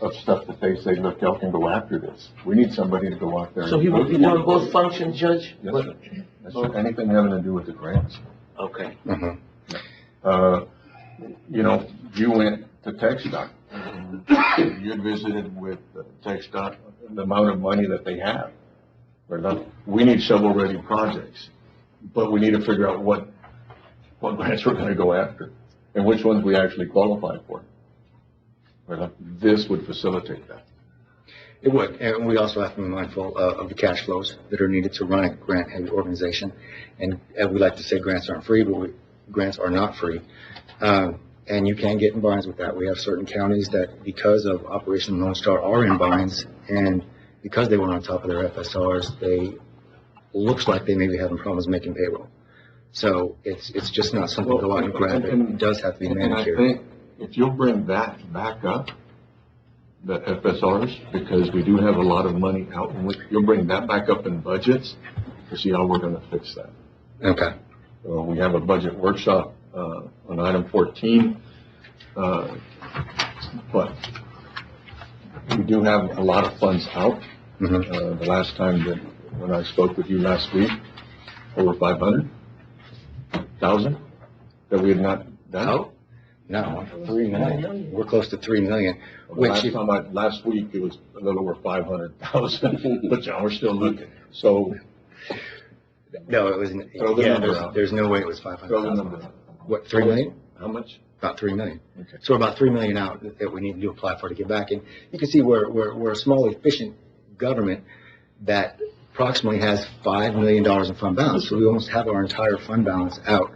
of stuff that they say, look, y'all can go after this. We need somebody to go out there. So he will be doing both functions, Judge? Yes, sir. Yes, sir. Anything having to do with the grants. Okay. You went to TxDOT. You had visited with TxDOT, the amount of money that they have. We need shovel-ready projects, but we need to figure out what grants we're going to go after and which ones we actually qualify for. This would facilitate that. It would, and we also have to be mindful of the cash flows that are needed to run a grant-heavy organization. And we like to say grants aren't free, but grants are not free. And you can get in binds with that. We have certain counties that, because of Operation Lone Star, are in binds, and because they were on top of their FSRs, looks like they may be having problems making payroll. So it's just not something to go out and grab. It does have to be manicured. And I think if you'll bring that back up, the FSRs, because we do have a lot of money out, and you'll bring that back up in budgets to see how we're going to fix that. Okay. We have a budget workshop on item 14, but we do have a lot of funds out. The last time when I spoke with you last week, over 500,000 that we had not done. Oh? No, 3 million. We're close to 3 million. Last week it was a little over 500,000, but we're still looking. So. No, it wasn't. There's no way it was 500,000. What, 3 million? How much? about 3 million. Okay. So we're about 3 million out that we need to apply for to get back. And you can see we're a small, efficient government that approximately has $5 million in fund balance. So we almost have our entire fund balance out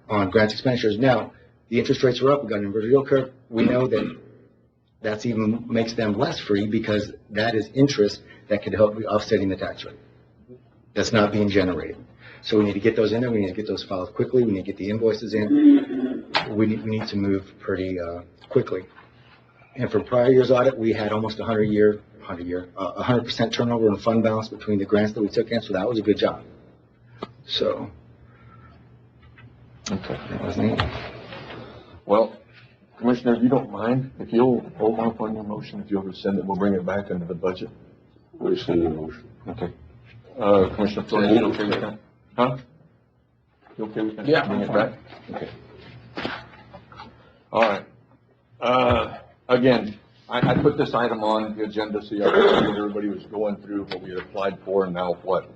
on grants expenditures. Now, the interest rates are up. We've got an inverted yield curve. We know that that's even makes them less free because that is interest that could help with offsetting the tax rate. That's not being generated. So we need to get those in there. We need to get those filed quickly. We need to get the invoices in. We need to move pretty quickly. And from prior year's audit, we had almost 100% turnover in fund balance between the grants that we took in. So that was a good job. So. Okay. That was neat. Well, Commissioner, if you don't mind, if you'll hold off on your motion, if you'll rescind it, we'll bring it back into the budget. Rescind the motion. Okay. Commissioner Flores, you okay with that? Huh? You okay with that? Yeah, Bring I'm it back? Okay. All right. Again, I put this item on the agenda so you all could see what everybody was going through, what we had applied for, and now what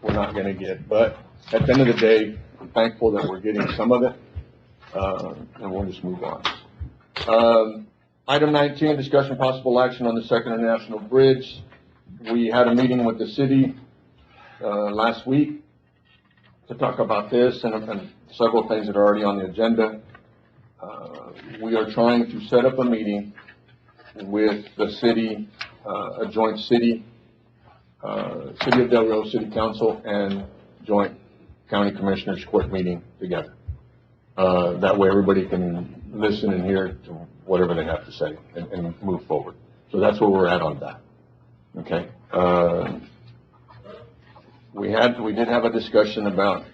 we're not gonna get. But at the end of the day, I'm thankful that we're getting some of it, and we'll just move on. Item 19, discussion possible action on the Second International Bridge. We had a meeting with the city last week to talk about this and several things that are already on the agenda. We are trying to set up a meeting with the city, a joint City of Del Rio City Council and joint County Commissioners Court meeting together. That way everybody can listen and hear to whatever they have to say and move forward. So that's where we're at on that. Okay. We did have a discussion about,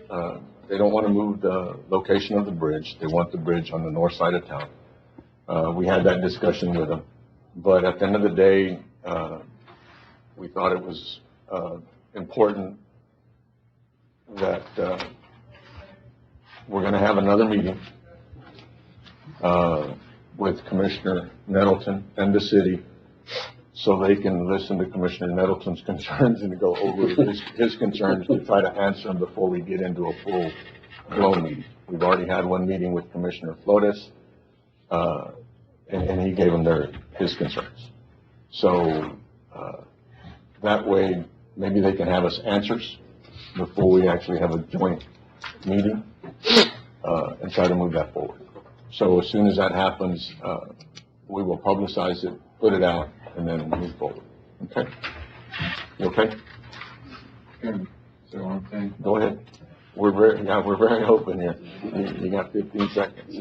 they don't want to move the location of the bridge. They want the bridge on the north side of town. We had that discussion with them. But at the end of the day, we thought it was important that we're going to have another meeting with Commissioner Nettleton and the city so they can listen to Commissioner Nettleton's concerns and to go over his concerns to try to answer them before we get into a full-blown meeting. We've already had one meeting with Commissioner Flores, and he gave them his concerns. So that way, maybe they can have us answers before we actually have a joint meeting and try to move that forward. So as soon as that happens, we will publicize it, put it out, and then move forward. Okay? You okay? So one thing. Go ahead. We're very open here. You got 15 seconds.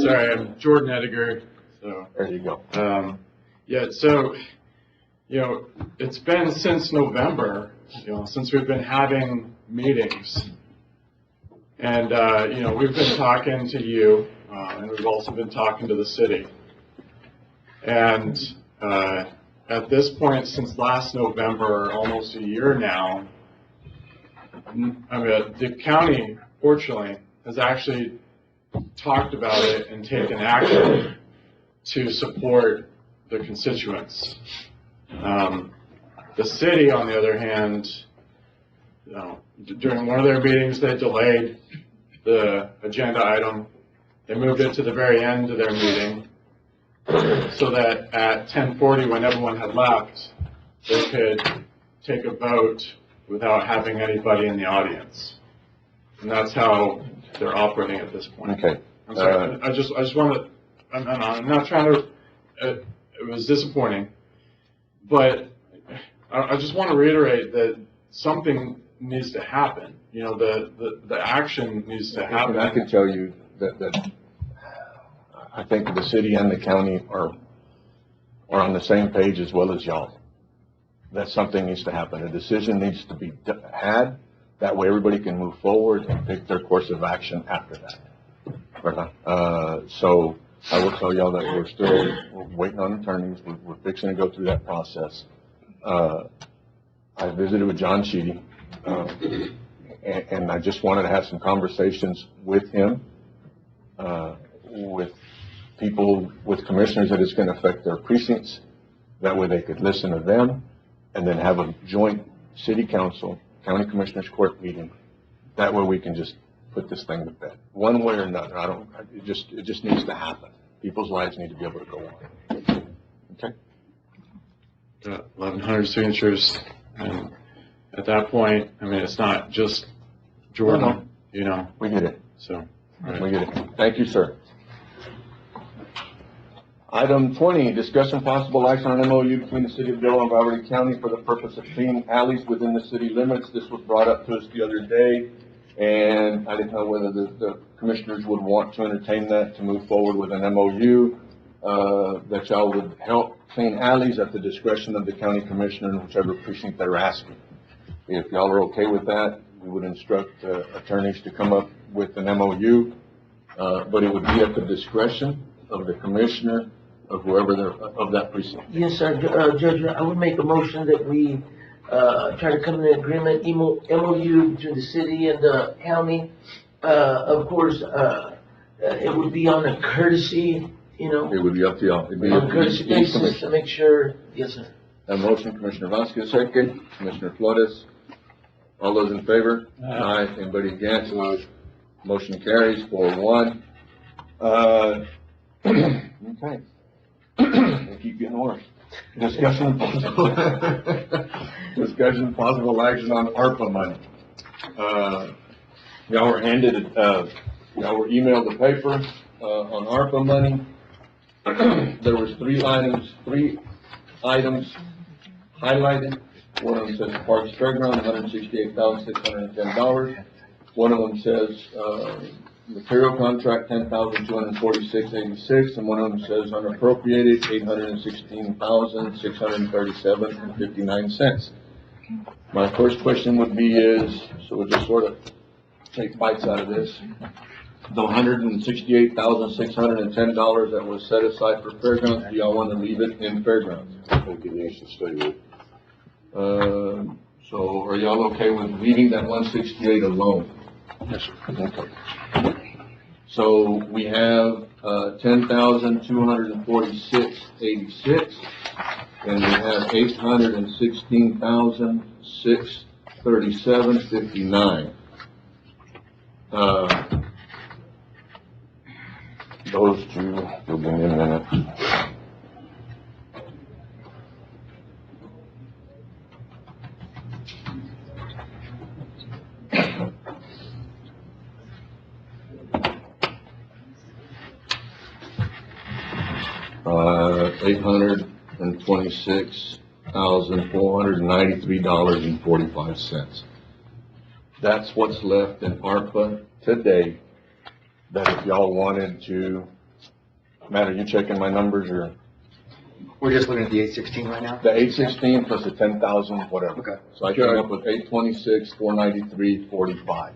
Sorry, I'm Jordan Ediger. So there you go. So it's been since November, since we've been having meetings, and we've been talking to you, and we've also been talking to the city. And at this point, since last November, almost a year now, the county, fortunately, has actually talked about it and taken action to support the constituents. The city, on the other hand, during one of their meetings, they delayed the agenda item. They moved it to the very end of their meeting so that at 10:40, when everyone had left, they could take a vote without having anybody in the audience. And that's how they're operating at this point. Okay. I'm sorry. I just want to, I'm not trying to, it was disappointing, but I just want to reiterate that something needs to happen. The action needs to happen. I can tell you that I think the city and the county are on the same page as well as y'all. That something needs to happen. A decision needs to be had. That way everybody can move forward and pick their course of action after that. So I will tell y'all that we're waiting on attorneys. We're fixing to go through that process. I visited with John Sheedy, and I just wanted to have some conversations with him, with people, with commissioners that it's going to affect their precincts. That way they could listen to them and then have a joint city council, county commissioners court meeting. That way we can just put this thing to bed, one way or another. It just needs to happen. People's lives need to be able to go on. Okay? 1,100 signatures, and at that point, I mean, it's not just Jordan, you know, We get it. so. all right. We get it. Thank you, sir. Item 20, discussion possible action on MOU between the City of Del and Valverde County for the purpose of cleaning alleys within the city limits. This was brought up to us the other day, and I didn't know whether the commissioners would want to entertain that, to move forward with an MOU, that y'all would help clean alleys at the discretion of the county commissioner in whichever precinct they're asking. If y'all are okay with that, we would instruct attorneys to come up with an MOU, but it would be at the discretion of the commissioner of whoever they're, of that precinct. Yes, sir. Judge, I would make a motion that we, try to come to an agreement, MOU between the city and the county. Of course, it would be on a courtesy, you know, It would be up to y'all. It'd be on up a to courtesy each basis commissioner. to make sure, yes, sir. A motion, Commissioner Vasquez, second. Commissioner Flores. All those in favor? Aye. Anybody against? Motion carries 4-1. Okay. They keep getting worse. Discussion possible action on ARPA money. Y'all were handed, y'all were emailed the paper, on ARPA money. There was three items highlighted. One of them says Parks Fairground, $168,610. One of them says, material contract, $10,246.86, and one of them says unappropriated, $816,637.59. My first question would be so we'll just sort of take bites out of this. The $168,610 that was set aside for fairgrounds, do y'all want to leave it in fairgrounds? I think it needs to stay with. So are y'all okay with leaving that 168 alone? Yes, sir. Okay. So we have, 10,246.86, and we have 816,637.59. Those two will be in a minute. $826,493.45. That's what's left in ARPA today, that if y'all wanted to, Matt, are you checking my numbers, or? We're just looking at the 816 right now? The 816 plus the 10,000, whatever. Okay. So I came up with 826,493.45.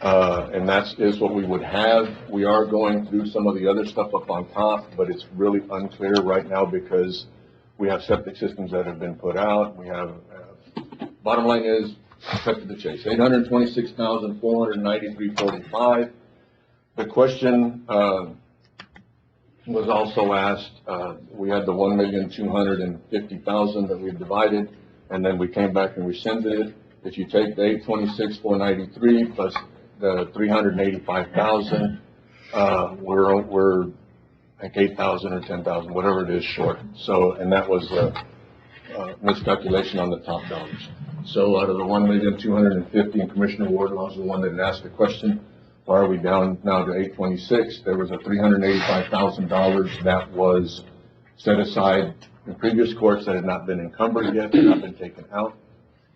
And is what we would have. We are going through some of the other stuff up on top, but it's really unclear right now because we have septic systems that have been put out. We have, bottom line is, cut to the chase, $826,493.45. The question, was also asked, we had the 1,250,000 that we divided, and then we came back and rescinded it. If you take the 826,493 plus the 385,000, we're like 8,000 or 10,000, whatever it is, short. So, and that was a miscalculation on the top dollars. So out of the 1,250,000, and Commissioner Wardlaw is the one that asked the question, why are we down now to 826? There was a $385,000 that was set aside in previous courts that had not been encumbered yet, had not been taken out.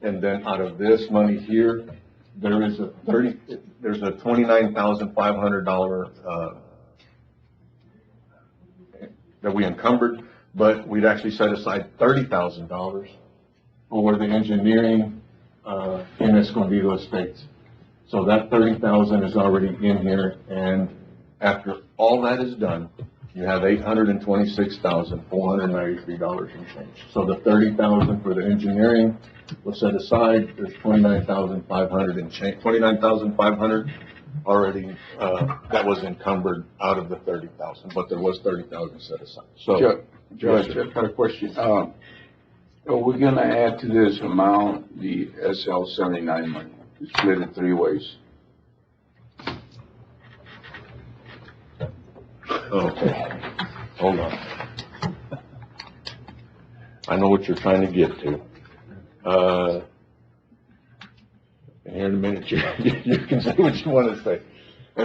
And then out of this money here, there's a $29,500, that we encumbered, but we'd actually set aside $30,000 for the engineering, in Escondido Estates. So that 30,000 is already in here, and after all that is done, you have $826,493 and change. So the 30,000 for the engineering was set aside. There's 29,500 and change. 29,500 already that was encumbered out of the 30,000, but there was 30,000 set aside. So, Judge, I've got a question. Are we gonna add to this amount the SL 79 money? split it three ways. Okay, hold on. I know what you're trying to get to. Here in a minute, you can say what you want to say.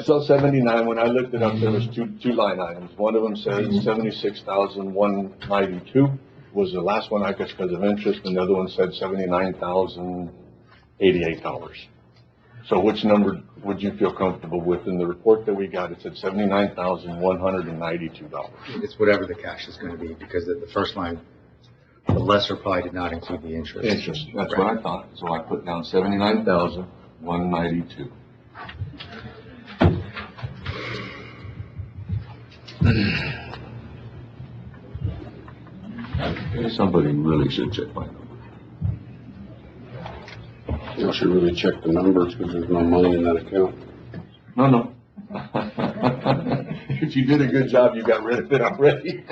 SL 79, when I looked it up, there was two line items. One of them says 76,192 was the last one, I guess, because of interest, and the other one said $79,088. So which number would you feel comfortable with? In the report that we got, it said $79,192. It's whatever the cash is going to be, because the first line, the lesser probably did not include the interest. Interest, that's what I thought. So I put down 79,192. Somebody really should check my number. You should really check the numbers because there's no money in that account. No. If you did a good job, you got rid of it already.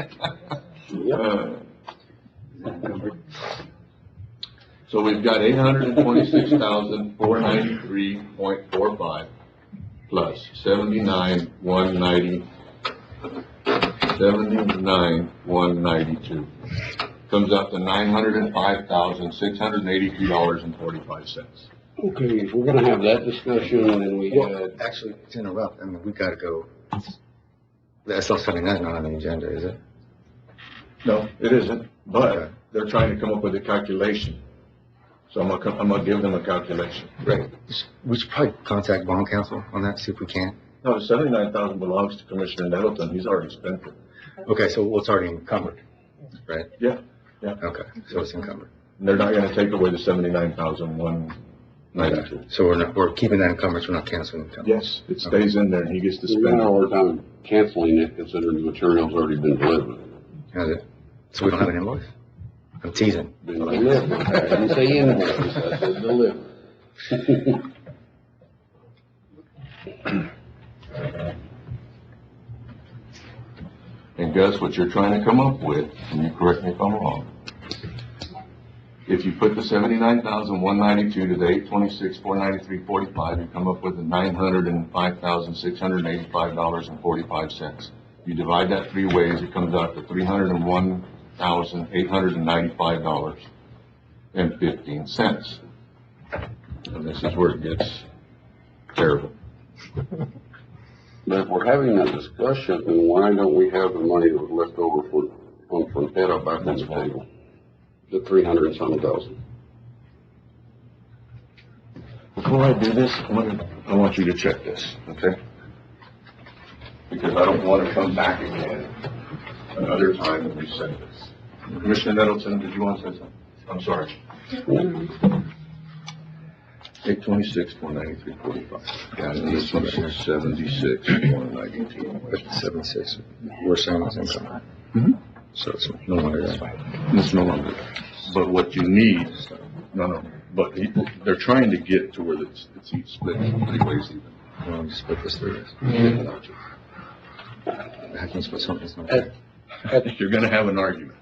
So we've got 826,493.45 plus 79,192 comes out to $905,683.45. Okay, if we're gonna have that discussion, and then we had, Actually, to interrupt, I mean, we gotta go, the SL 79 is not on the agenda, is it? No, it isn't, but they're trying to come up with a calculation. So I'm gonna give them a calculation. Right. We should probably contact bond counsel on that, see if we can. No, the 79,000 belongs to Commissioner Nettleton. He's already spent it. Okay, so it's already encumbered, right? Yeah. Okay, so it's encumbered. They're not gonna take away the 79,192. So we're keeping that encumbered, so we're not canceling encumbered? Yes, it stays in there and he gets to we spend got a it. hard time canceling it considering the material's already been delivered. Has it? So we don't have an invoice? I'm teasing. Been delivered. I didn't say invoice, I said delivered. And Gus, what you're trying to come up with, and you correct me if I'm wrong, if you put the 79,192 to the 826,493.45, you come up with the $905,685.45. You divide that three ways, it comes out to $301,895.15. And this is where it gets terrible. But if we're having that discussion, then why don't we have the money that was left over on Frontera back on the table? The 300 and something thousand. Before I do this, I want you to check this, okay? Because I don't want to come back again another time and resend this. Commissioner Nettleton, did you want to say something? I'm sorry. 826,493.45. Yeah, and this one is 76,192. 76, we're saying it's encumbered. So it's no longer that. It's no longer. But what you need, but they're trying to get to where it's each split three ways even. Well, just split this three ways. How can you split something? I think you're gonna have an argument.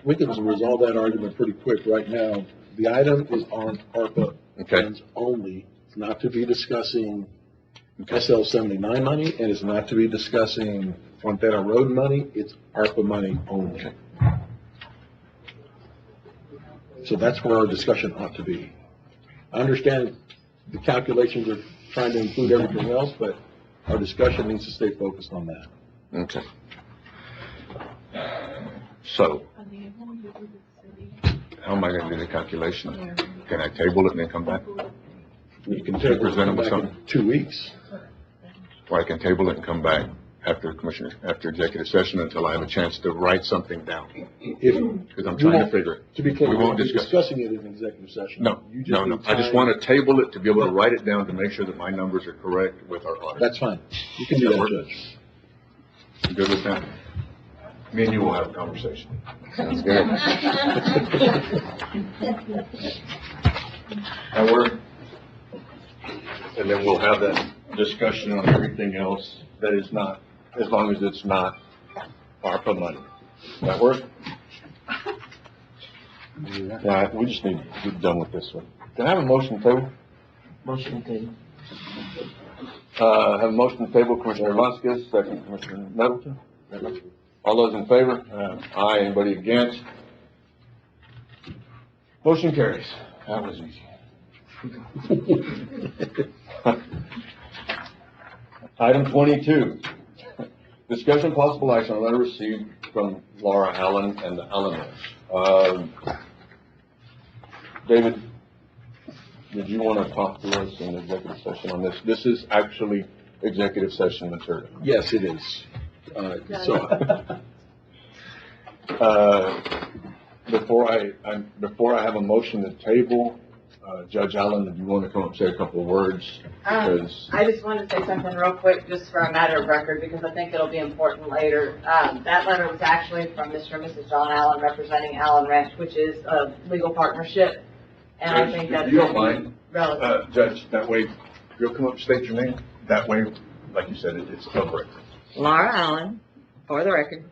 We can resolve that argument pretty quick right now. The item is on ARPA funds only. It's not to be discussing SL 79 money, and it's not to be discussing Frontera Road money. It's ARPA money only. Okay. So that's where our discussion ought to be. I understand the calculations are trying to include everything else, but our discussion needs to stay focused on that. Okay. So, how am I gonna do the calculation? Can I table it and then come back? You can Present it with back something? in 2 weeks. Or I can table it and come back after executive session until I have a chance to write something down. Because I'm trying to figure it. To be clear, We we won't won't be discuss. discussing it in executive session. No. I just want to table it to be able to write it down to make sure that my numbers are correct with our audit. That's fine. You can do that, Judge. You good with that? Me and you will have a conversation. Sounds good. That work? And then we'll have that discussion on everything else that is not, as long as it's not ARPA money. That work? Yeah, we just need to be done with this one. Can I have a motion table? Motion table. Have a motion table, Commissioner Vasquez, second Commissioner Nettleton. All those in favor? Aye. Anybody against? Motion carries. That was easy. Item 22, discussion possible action on letter received from Laura Allen and the Allen Ranch. David, did you want to talk to us in executive session on this? This is actually executive session material. Yes, it is. Before I have a motion to table, Judge Allen, did you want to come up and say a couple of words? Because I just wanted to say something real quick, just for a matter of record, because I think it'll be important later. That letter was actually from Mr. and Mrs. John Allen, representing Allen Ranch, which is a legal partnership. And I think that's. If you don't mind, relevant. Judge, that way, you'll come up and state your name. That way, like you said, it's public. Laura Allen, for the record.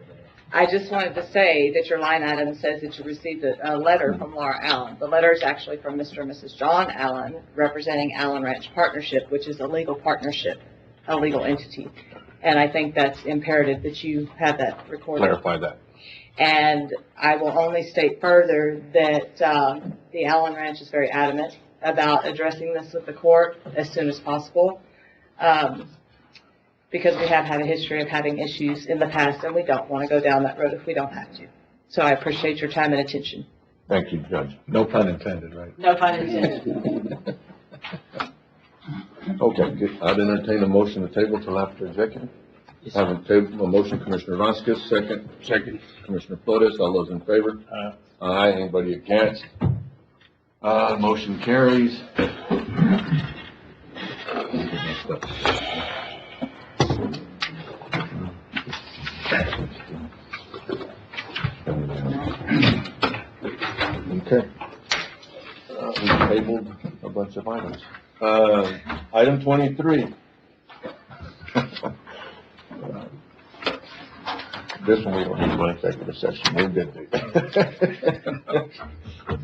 I just wanted to say that your line item says that you received a letter from Laura Allen. The letter is actually from Mr. and Mrs. John Allen, representing Allen Ranch Partnership, which is a legal partnership, a legal entity. And I think that's imperative that you have that recorded. Clarify that. And I will only state further that the Allen Ranch is very adamant about addressing this with the court as soon as possible. Because we have had a history of having issues in the past, and we don't want to go down that road if we don't have to. So I appreciate your time and attention. Thank you, Judge. No pun intended, right? No pun intended. Okay, good. I'd entertain a motion to table till after executive. Have a motion, Commissioner Vasquez, second. Second. Commissioner Flores, all those in favor? Aye. Anybody against? Motion carries. Okay. We tabled a bunch of items. Item 23. This one we don't need one executive session. We're good.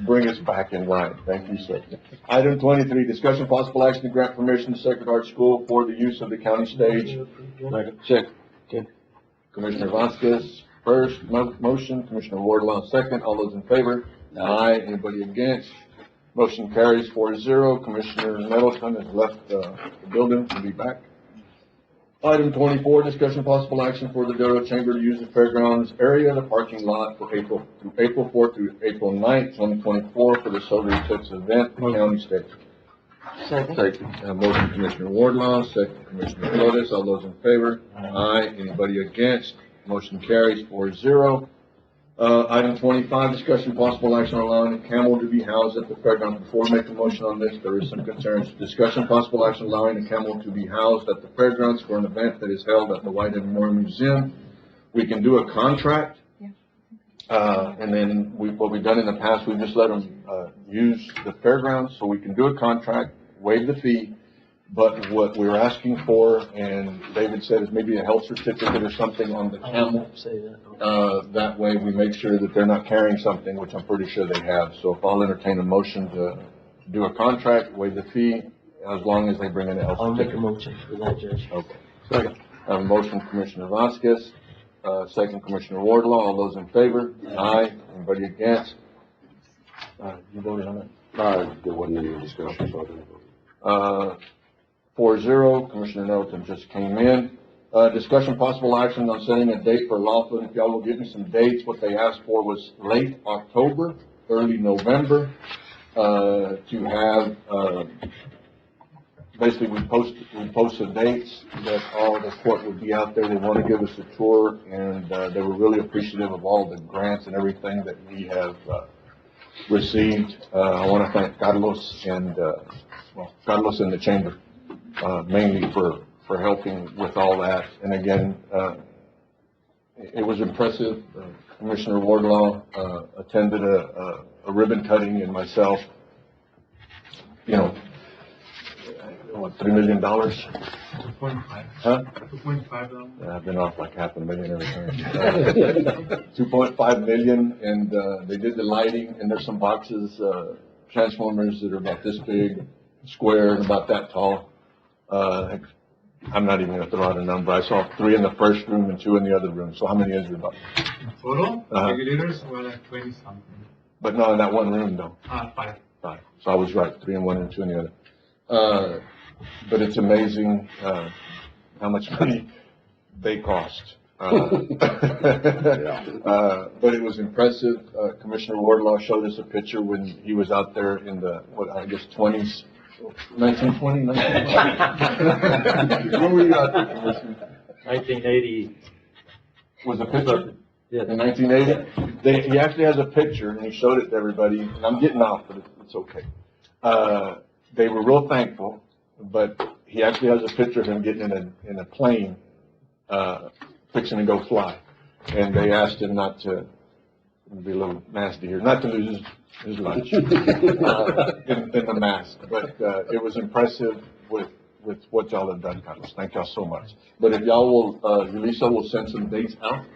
Bring us back in line. Thank you, sir. Item 23, discussion possible action to grant permission to Sacred Heart School for the use of the county stage. Check. Okay. Commissioner Vasquez, first motion. Commissioner Wardlaw, second. All those in favor? Aye. Anybody against? Motion carries 4-0. Commissioner Nettleton has left the building. He'll be back. Item 24, discussion possible action for the Del Rio Chamber to use the fairgrounds area, the parking lot for April 4th through April 9th, 2024 for the Solar Eclipse event, the county stage. Second. Motion Commissioner Wardlaw, second Commissioner Flores. All those in favor? Aye. Anybody against? Motion carries 4-0. Item 25, discussion possible action on allowing a camel to be housed at the fairgrounds. Before we make a motion on this, there is some concerns. Discussion possible action allowing a camel to be housed at the fairgrounds for an event that is held at the Whitehead Memorial Museum. We can do a contract. And then what we've done in the past, we've just let them use the fairgrounds, so we can do a contract, waive the fee. But what we're asking for, and David said, is maybe a health certificate or something on the camel. That way we make sure that they're not carrying something, which I'm pretty sure they have. So if I'll entertain a motion to do a contract, waive the fee, as long as they bring in a health certificate. I'll make a motion for that, Judge. Okay. Second. I have a motion, Commissioner Vasquez, second Commissioner Wardlaw. All those in favor? Aye. Anybody against? You voted on it? There wasn't any discussion, so I didn't vote. 4-0, Commissioner Nettleton just came in. Discussion possible action on setting a date for lawful. If y'all will give me some dates, what they asked for was late October, early November, to have, basically we posted dates that all the court would be out there. They want to give us a tour, and they were really appreciative of all the grants and everything that we have received. I want to thank Carlos and the Chamber. Mainly for helping with all that. And again, it was impressive. Commissioner Wardlaw attended a ribbon cutting, and myself, what, $3 million? 2.5. Huh? 2.5. I've been off like $500,000 every time. 2.5 million, and they did the lighting, and there's some boxes transformers that are about this big, square, and about that tall. I'm not even gonna throw out a number. I saw 3 in the first room and 2 in the other room. So how many is there about? Total Uh-huh. regulators were like 20 something. But no, in that one room though. 5. 5. So I was right, 3 in one and 2 in the other. But it's amazing, how much money they cost. But it was impressive. Commissioner Wardlaw showed us a picture when he was out there in the, 20s, 1920, 1920. When were you out there, Commissioner? 1980. Was a picture? Yeah. In 1980? He actually has a picture, and he showed it to everybody, and I'm getting off, but it's okay. They were real thankful, but he actually has a picture of him getting in a plane, fixing to go fly. And they asked him not to, be a little nasty here, not to lose his lunch in the mask. But it was impressive with what y'all have done, Carlos. Thank y'all so much. But if y'all will, Yulisa will send some dates out,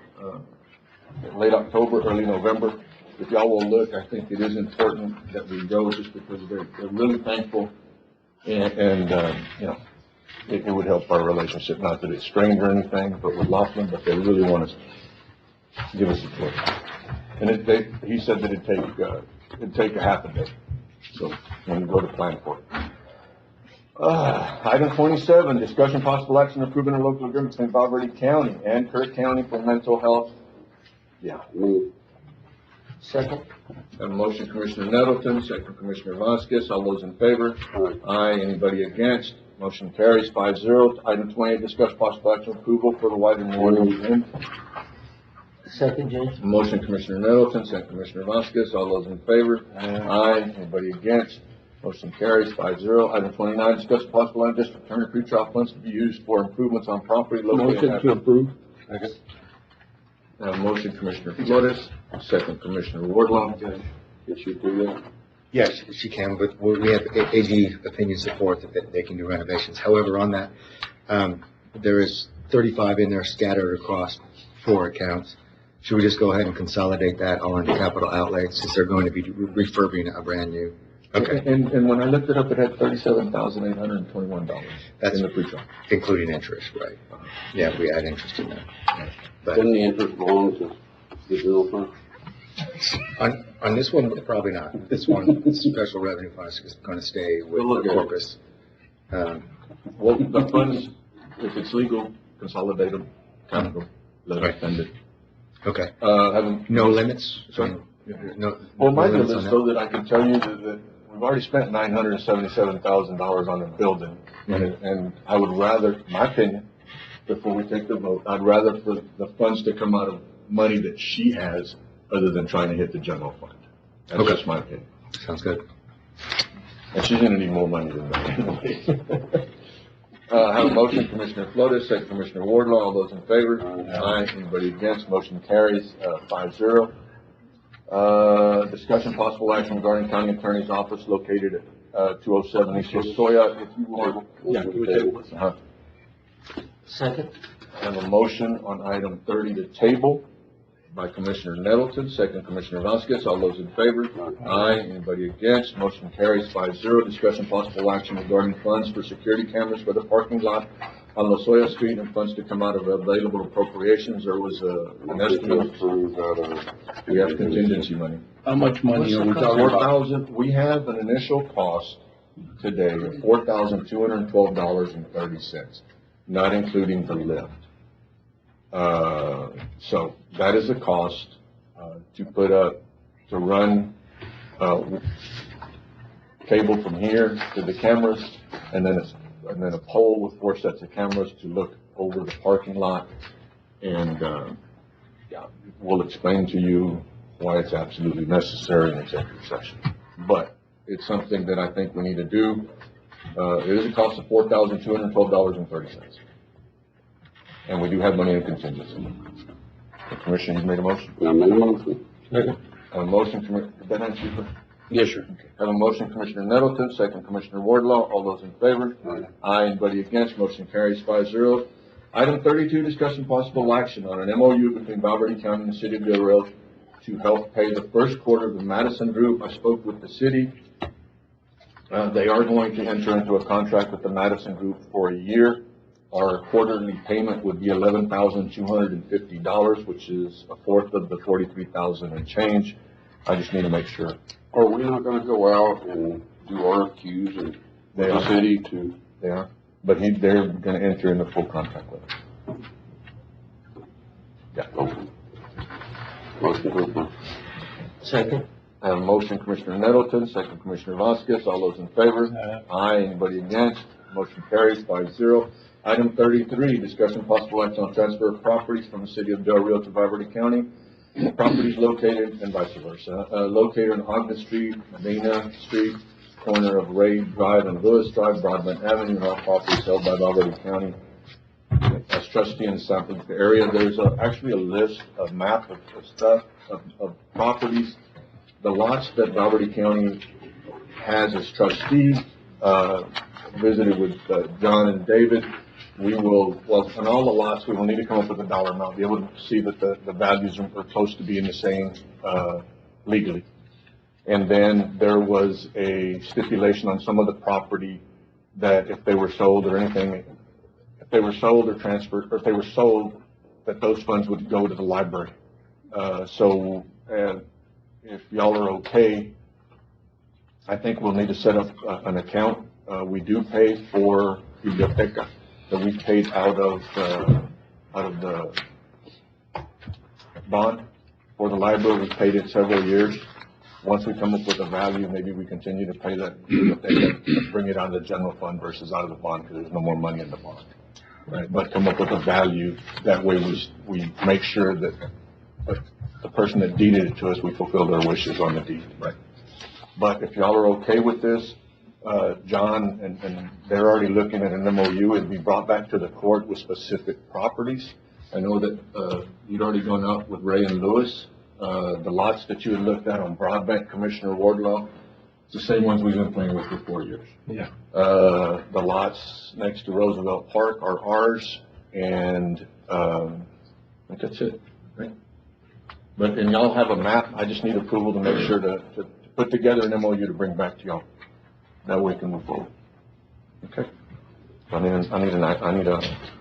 late October, early November. If y'all will look, I think it is important that we go just because they're really thankful and you know, it would help our relationship. Not that it's strained or anything, but with Laughlin, but they really want us to give us support. And he said that it'd take a half a day. So when you go to plan for it. Item 27, discussion possible action approving a local agreement between Valverde County and Kirk County for mental health. Yeah. Second. Have a motion, Commissioner Nettleton, second Commissioner Vasquez. All those in favor? Aye. Anybody against? Motion carries 5-0. Item 28, discuss possible action approval for the White Memorial Inn. Second, Judge. Motion, Commissioner Nettleton, second Commissioner Vasquez. All those in favor? Aye. Anybody against? Motion carries 5-0. Item 29, discuss possible action district attorney pretrial funds to be used for improvements on property located. Motion to approve. Second. Have a motion, Commissioner Flores, second Commissioner Wardlaw. Can she do that? Yes, she can, but we have AG opinion support that they can do renovations. However, on that, there is 35 in there scattered across 4 accounts. Should we just go ahead and consolidate that all into capital outlay since they're going to be refurbing a brand new? Okay. And when I looked it up, it had $37,821 That's in the pretrial. including interest, right? Yeah, we add interest in that. But Doesn't the interest belong to the general fund? on this one, probably not. This one, special revenue fund is going to stay with the corpus. Well, the funds, if it's legal, consolidate them, capital, let it spend it. Okay. No limits? Sorry? No. Well, my no deal limits is on so that I can tell you that we've already spent $977,000 on the building. And I would rather, my opinion, before we take the vote, I'd rather for the funds to come out of money that she has other than trying to hit the general fund. That's Okay. just my opinion. Sounds good. And she's gonna need more money than that anyway. Have a motion, Commissioner Flores, second Commissioner Wardlaw. All those in favor? Aye. Anybody against? Motion carries, 5-0. Discussion possible action regarding county attorney's office located at, 207 East Soya. If you want. Yeah, can we table this? Uh-huh. Second. Have a motion on item 30 to table by Commissioner Nettleton, second Commissioner Vasquez. All those in favor? Aye. Anybody against? Motion carries 5-0. Discussion possible action regarding funds for security cameras for the parking lot on Lozoya Street and funds to come out of available appropriations. There was an estimate. We have contingency money. How much money are we talking about? 4,000, we have an initial cost today of $4,212.30, not including the lift. So that is the cost, to put up, to run, cable from here to the cameras, and then a pole with 4 sets of cameras to look over the parking lot. And, yeah, we'll explain to you why it's absolutely necessary in executive session. But it's something that I think we need to do. It is a cost of $4,212.30. And we do have money in contingency. The Commissioner, you made a motion? I made a motion. Have a motion, did that answer your question? Yes, sir. Have a motion, Commissioner Nettleton, second Commissioner Wardlaw. All those in favor? Aye. Anybody against? Motion carries 5-0. Item 32, discussion possible action on an MOU between Valverde County and the City of Del Rio to help pay the first quarter of the Madison Group. I spoke with the city. They are going to enter into a contract with the Madison Group for a year. Our quarterly payment would be $11,250, which is a fourth of the $43,000 and change. I just need to make sure. Are we not gonna go out and do RFQs and the city to? They are, but they're gonna enter in the full contract with us. Yeah. Okay. Motion to approve. Second. I have a motion, Commissioner Nettleton, second Commissioner Vasquez. All those in favor? Aye. Anybody against? Motion carries 5-0. Item 33, discussion possible action on transfer of properties from the city of Del Rio to Valverde County. Properties located, and vice versa, located on Ogden Street, Medina Street, corner of Ray Drive and Lewis Drive, Broadbent Avenue, and all properties held by Valverde County. As trustee in the sampling area, there's actually a list, a map of stuff, of properties. The lots that Valverde County has as trustee, visited with John and David. We will, well, on all the lots, we will need to come up with a dollar amount, be able to see that the values are close to being the same legally. And then there was a stipulation on some of the property that if they were sold or anything, if they were sold or transferred, or if they were sold, that those funds would go to the library. So if y'all are okay, I think we'll need to set up an account. We do pay for Biblioteca that we paid out of the bond for the library. We paid it several years. Once we come up with a value, maybe we continue to pay that, bring it out of the general fund versus out of the bond because there's no more money in the bond. Right? But come up with a value. That way we make sure that the person that deeded it to us, we fulfill their wishes on the deed. Right. But if y'all are okay with this, John, and they're already looking at an MOU, it'd be brought back to the court with specific properties. I know that you'd already gone out with Ray and Lewis. The lots that you had looked at on Broadbent, Commissioner Wardlaw, it's the same ones we've been playing with for 4 years. Yeah. The lots next to Roosevelt Park are ours, and I think that's it, right? But, and y'all have a map. I just need approval to make sure to put together an MOU to bring back to y'all. That way we can move forward. Okay? I need a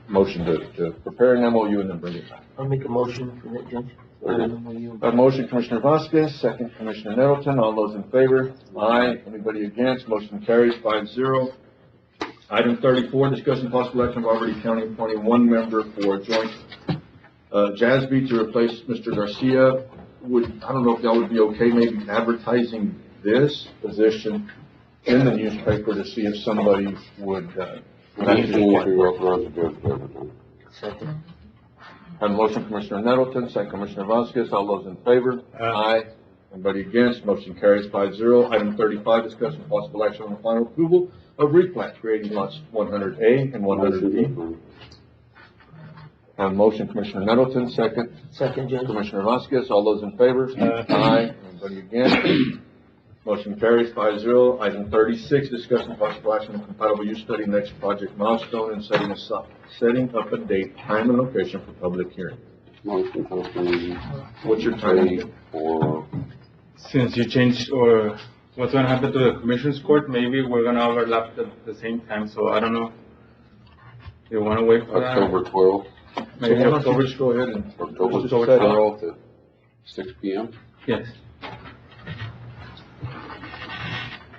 motion to prepare an MOU and then bring it back. I'll make a motion for that, Judge. A motion, Commissioner Vasquez, second Commissioner Nettleton. All those in favor? Aye. Anybody against? Motion carries 5-0. Item 34, discussion possible action of Already County appointing one member for joint JASB to replace Mr. Garcia. I don't know if y'all would be okay maybe advertising this position in the newspaper to see if somebody would, Second. Have a motion, Commissioner Nettleton, second Commissioner Vasquez. All those in favor? Aye. Anybody against? Motion carries 5-0. Item 35, discussion of possible action on the final approval of replat creating lots 100A and 100B. Have a motion, Commissioner Nettleton, second. Second, Judge. Commissioner Vasquez. All those in favor? Aye. Anybody against? Motion carries 5-0. Item 36, discussion of possible action on compatible use study, next project milestone, and setting up a date, time, and location for public hearing. Motion to approve. What's your timing? For Since you changed, or what's gonna happen to the Commissioners Court, maybe we're gonna overlap at the same time, so I don't know. You wanna wait for that? October 12th. Maybe So why don't you October, just go ahead and October just set it up. 12th at 6 p.m. yes.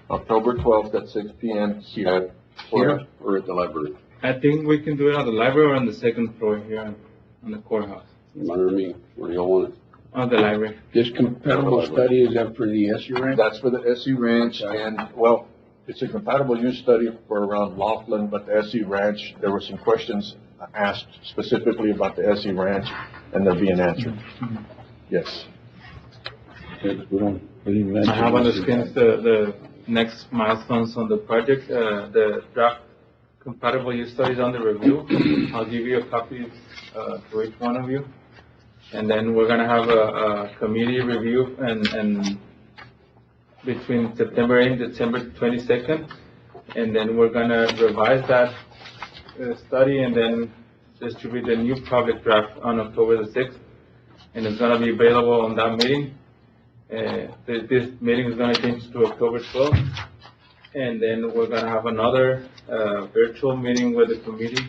October 12th at 6 p.m. here. Here or at the library? I think we can do it on the library or on the second floor here on the courthouse, Matter of me, where do y'all want it? on the library. This compatible study, is that for the SU ranch? That's for the SE Ranch, and, well, it's a compatible use study for around Laughlin, but the SE Ranch, there were some questions asked specifically about the SE Ranch, and they're being answered. Yes. We didn't mention I have on the this. screens the next milestones on the project, the draft compatible use studies on the review. I'll give you a copy to each one of you. And then we're gonna have a committee review and between September 8th and December 22nd. And then we're gonna revise that study and then distribute the new public draft on October the 6th. and it's gonna be available on that meeting. This meeting is gonna change to October 12th, and then we're gonna have another, virtual meeting with the committee.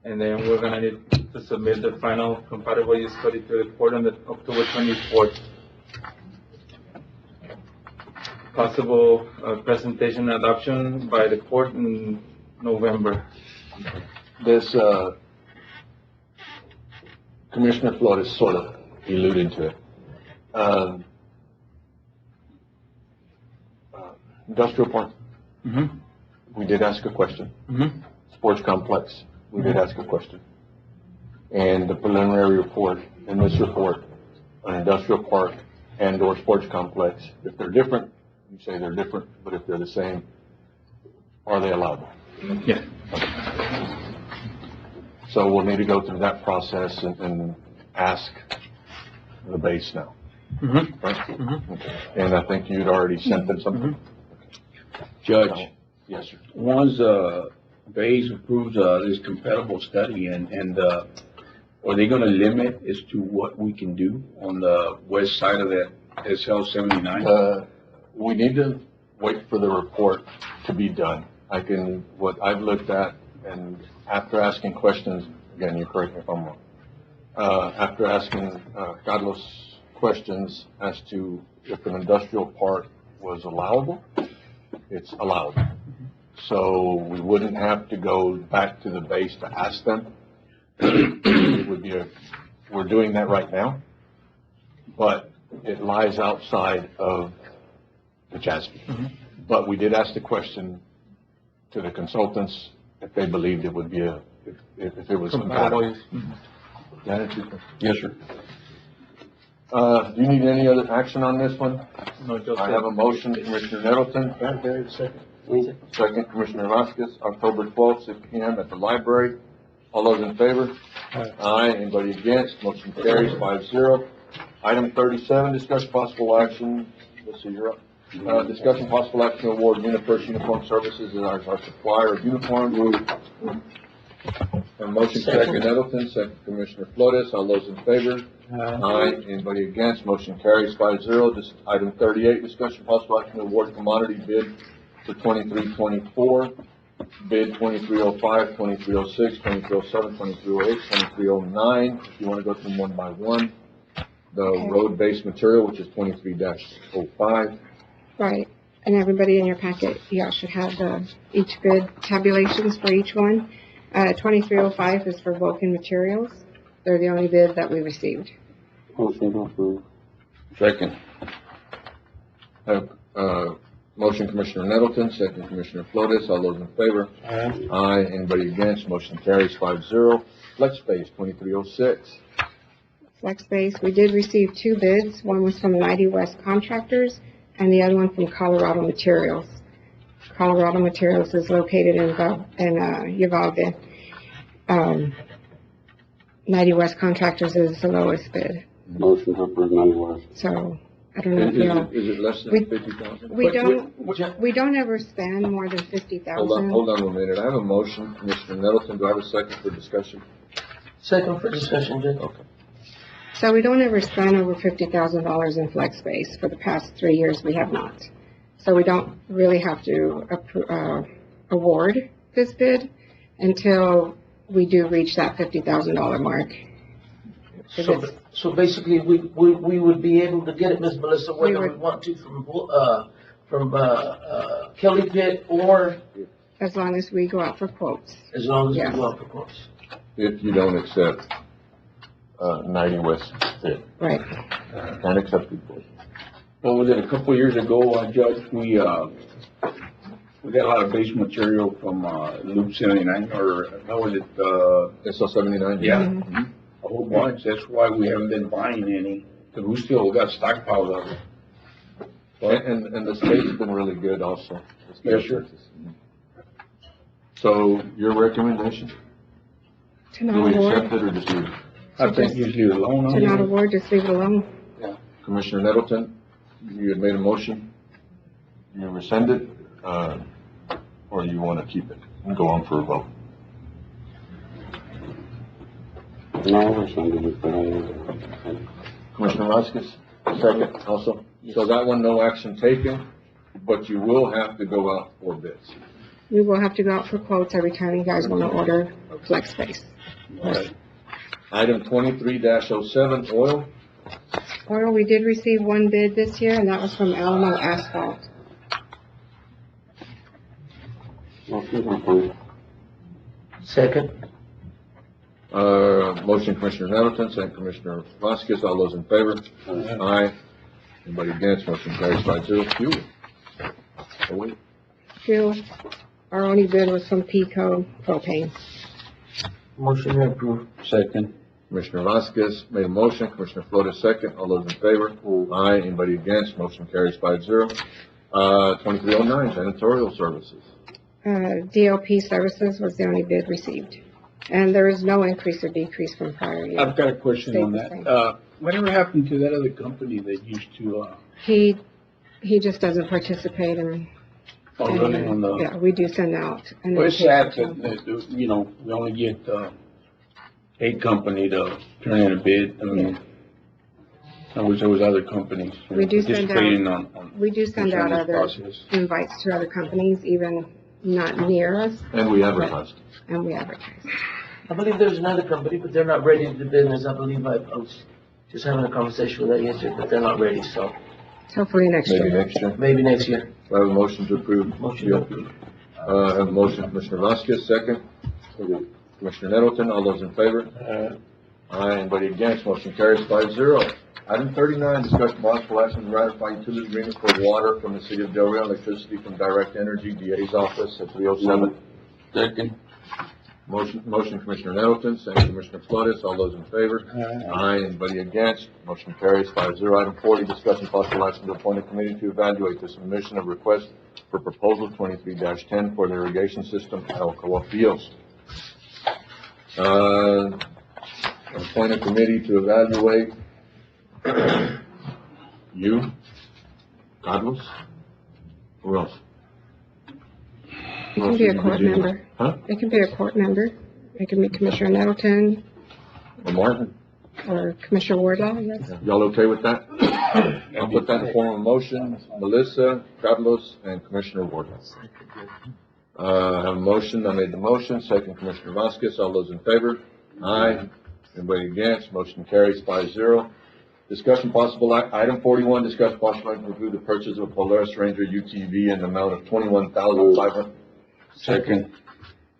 And then we're gonna need to submit the final compatibility study to the court on the October 24th. Possible, presentation and adoption by the court in November. This, Commissioner Flores sort of alluded to it. Industrial park. Mm-hmm. We did ask a question. Mm-hmm. Sports complex, we did ask a question. And the preliminary report, in this report, an industrial park and or sports complex, if they're different, you say they're different, but if they're the same, are they allowable? Yeah. So we'll need to go through that process and ask the base now. Mm-hmm. Right? Mm-hmm. Okay. And I think you'd already sent them something? Judge, Yes, sir. once, Bayes approves, this compatible study and, are they gonna limit as to what we can do on the west side of that SL 79? We need to wait for the report to be done. What I've looked at, and after asking questions, again, you correct me if I'm wrong. After asking, Carlos questions as to if an industrial park was allowable, it's allowed. So we wouldn't have to go back to the base to ask them. It would be we're doing that right now, but it lies outside of the JASB. Mm-hmm. But we did ask the question to the consultants if they believed it would be if it was compatible. Mm-hmm. Yes, sir. Do you need any other action on this one? No, just. I have a motion, Commissioner Nettleton. Second, Commissioner Vasquez, October 12th, 6 p.m. at the library. All those in favor? Aye. Anybody against? Motion carries 5-0. Item 37, discussion possible action. Let's see, you're up. Discussion possible action to award UniFirst Uniform Services as our supplier of uniforms. A motion, Commissioner Nettleton, second Commissioner Flores. All those in favor? Aye. Anybody against? Motion carries 5-0. This item 38, discussion possible action to award commodity bid for 2324, bid 2305, 2306, 2307, 2308, 2309. If you want to go through them one by one. The road-based material, which is 23-05. Right, and everybody in your packet, y'all should have each bid tabulations for each one. 2305 is for Vulcan Materials. They're the only bid that we received. Motion to approve. Second. Motion, Commissioner Nettleton, second Commissioner Flores. All those in favor? Aye. Aye. Anybody against? Motion carries 5-0. Flex Space, 2306. Flex Space, we did receive two bids. One was from 90 West Contractors and the other one from Colorado Materials. Colorado Materials is located in Uvalde. 90 West Contractors is the lowest bid. Motion to approve 90 West. So, I don't know if y'all. Is it less than 50,000? We don't ever spend more than 50,000. Hold on 1 minute. I have a motion, Commissioner Nettleton. Do I have a second for discussion? Second for discussion, Judge. Okay. So we don't ever spend over $50,000 in Flex Space. For the past 3 years, we have not. So we don't really have to award this bid until we do reach that $50,000 mark. So basically, we would be able to get it, Ms. Melissa, whether we want to from Kelly Pitt or. As long as we go out for quotes. As long as Yes. we go out for quotes. If you don't accept 90 West bid. Right. Can't accept it. Well, was it a couple of years ago, Judge, we got a lot of base material from, Loop 79, or how was it, SL 79? Yeah. Mm-hmm. A whole bunch. That's why we haven't been buying any, because we still got stockpiles of it. And the state's been really good also. Yes, sir. So your recommendation? To Do not we award. accept it or just leave it? I think you just leave it alone. To not award, just leave it alone. Commissioner Nettleton, you had made a motion. You rescind it, or you want to keep it and go on for a vote? No, rescinded it. Commissioner Vasquez, second also. So that one, no action taken, but you will have to go out for bids. We will have to go out for quotes every time you guys want to order flex space. Item 23-07, oil. Oil, we did receive one bid this year, and that was from Alamo Asphalt. Second. Motion Commissioner Nettleton, second Commissioner Vasquez, all those in favor? Aye. Anybody against? Motion carries 5-0. Fuel. Oh, wait. Fuel, our only bid was from Pico Propane. Motion approved. Second. Commissioner Vasquez made a motion, Commissioner Flores second, all those in favor? Aye. Anybody against? Motion carries 5-0. 2309, janitorial services. DLP Services was the only bid received. And there is no increase or decrease from prior year. I've got a question Stayed on the that. same. Whatever happened to that other company that used to, He just doesn't participate in. really on the? Yeah, we do send out. an Well, it's sad invitation. that, you know, we only get, a company to turn in a bid. I mean, I wish there was other companies. We do send participating out, on we do send concerning out this other process. invites to other companies, even not near us, And we advertised. and we advertise. I believe there's another company, but they're not ready to do business. I believe I was just having a conversation with that yesterday, but they're not ready, so Hopefully next Maybe year. next year. maybe next year. I have a motion to approve. Motion to approve. I have a motion, Commissioner Vasquez, second. Commissioner Nettleton, all those in favor? Aye. Anybody against? Motion carries 5-0. Item 39, discussion possible action to ratify utility agreement for water from the city of Del Rio, electricity from Direct Energy, DA's office at 307. Second. Motion Commissioner Nettleton, second Commissioner Flores, all those in favor? Aye. Anybody against? Motion carries 5-0. Item 40, discussion possible action to appoint a committee to evaluate the submission of request for proposal 23-10 for the irrigation system at Alcoa Fields. Appoint a committee to evaluate you, Carlos, who else? It can be a court member. Huh? It can be a court member. It can be Commissioner Nettleton Or Martin? or Commissioner Wardlaw, yes. Y'all okay with that? I'll put that in form of motion. Melissa, Carlos, and Commissioner Ward. I have a motion. I made the motion. Second, Commissioner Vasquez. All those in favor? Aye. Anybody against? Motion carries 5-0. Discussion possible, item 41, discussion possible action to approve the purchase of a Polaris Ranger UTV in the amount of $21,500. Second.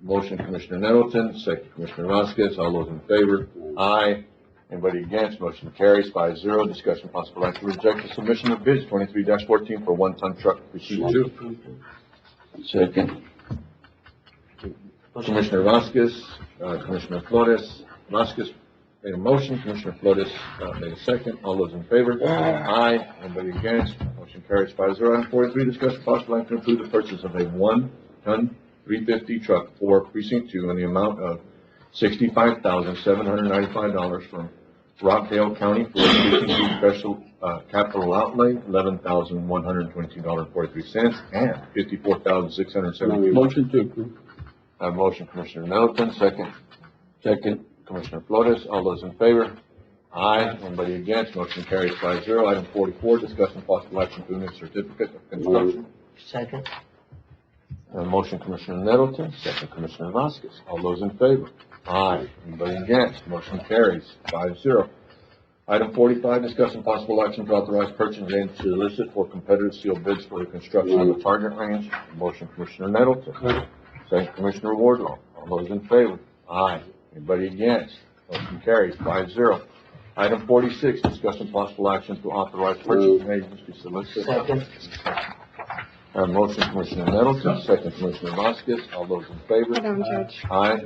Motion, Commissioner Nettleton. Second, Commissioner Vasquez. All those in favor? Aye. Anybody against? Motion carries 5-0. Discussion possible action to reject the submission of bids 23-14 for one-ton truck pursuit 2. Second. Commissioner Vasquez, Commissioner Flores. Vasquez made a motion. Commissioner Flores made a second. All those in favor? Aye. Anybody against? Motion carries 5-0. Item 43, discussion possible action to approve the purchase of a one-ton 350 truck for precinct 2 in the amount of $65,795 from Rockdale County for precinct 2 special capital outlay, $11,122.43, and $54,670. Motion to approve. I have a motion, Commissioner Nettleton, second. Second. Commissioner Flores, all those in favor? Aye. Anybody against? Motion carries 5-0. Item 44, discussion possible action to issue certificate of construction. Second. A motion, Commissioner Nettleton, second, Commissioner Vasquez. All those in favor? Aye. Anybody against? Motion carries 5-0. Item 45, discussion possible action to authorize purchase and to solicit for competitive sealed bids for the construction of the target range. Motion, Commissioner Nettleton, second, Commissioner Wardlaw. All those in favor? Aye. Anybody against? Motion carries 5-0. Item 46, discussion possible action to authorize purchase and agents to solicit. Second. Motion, Commissioner Nettleton, second, Commissioner Vasquez. All those in favor? Hold on, Judge. Aye.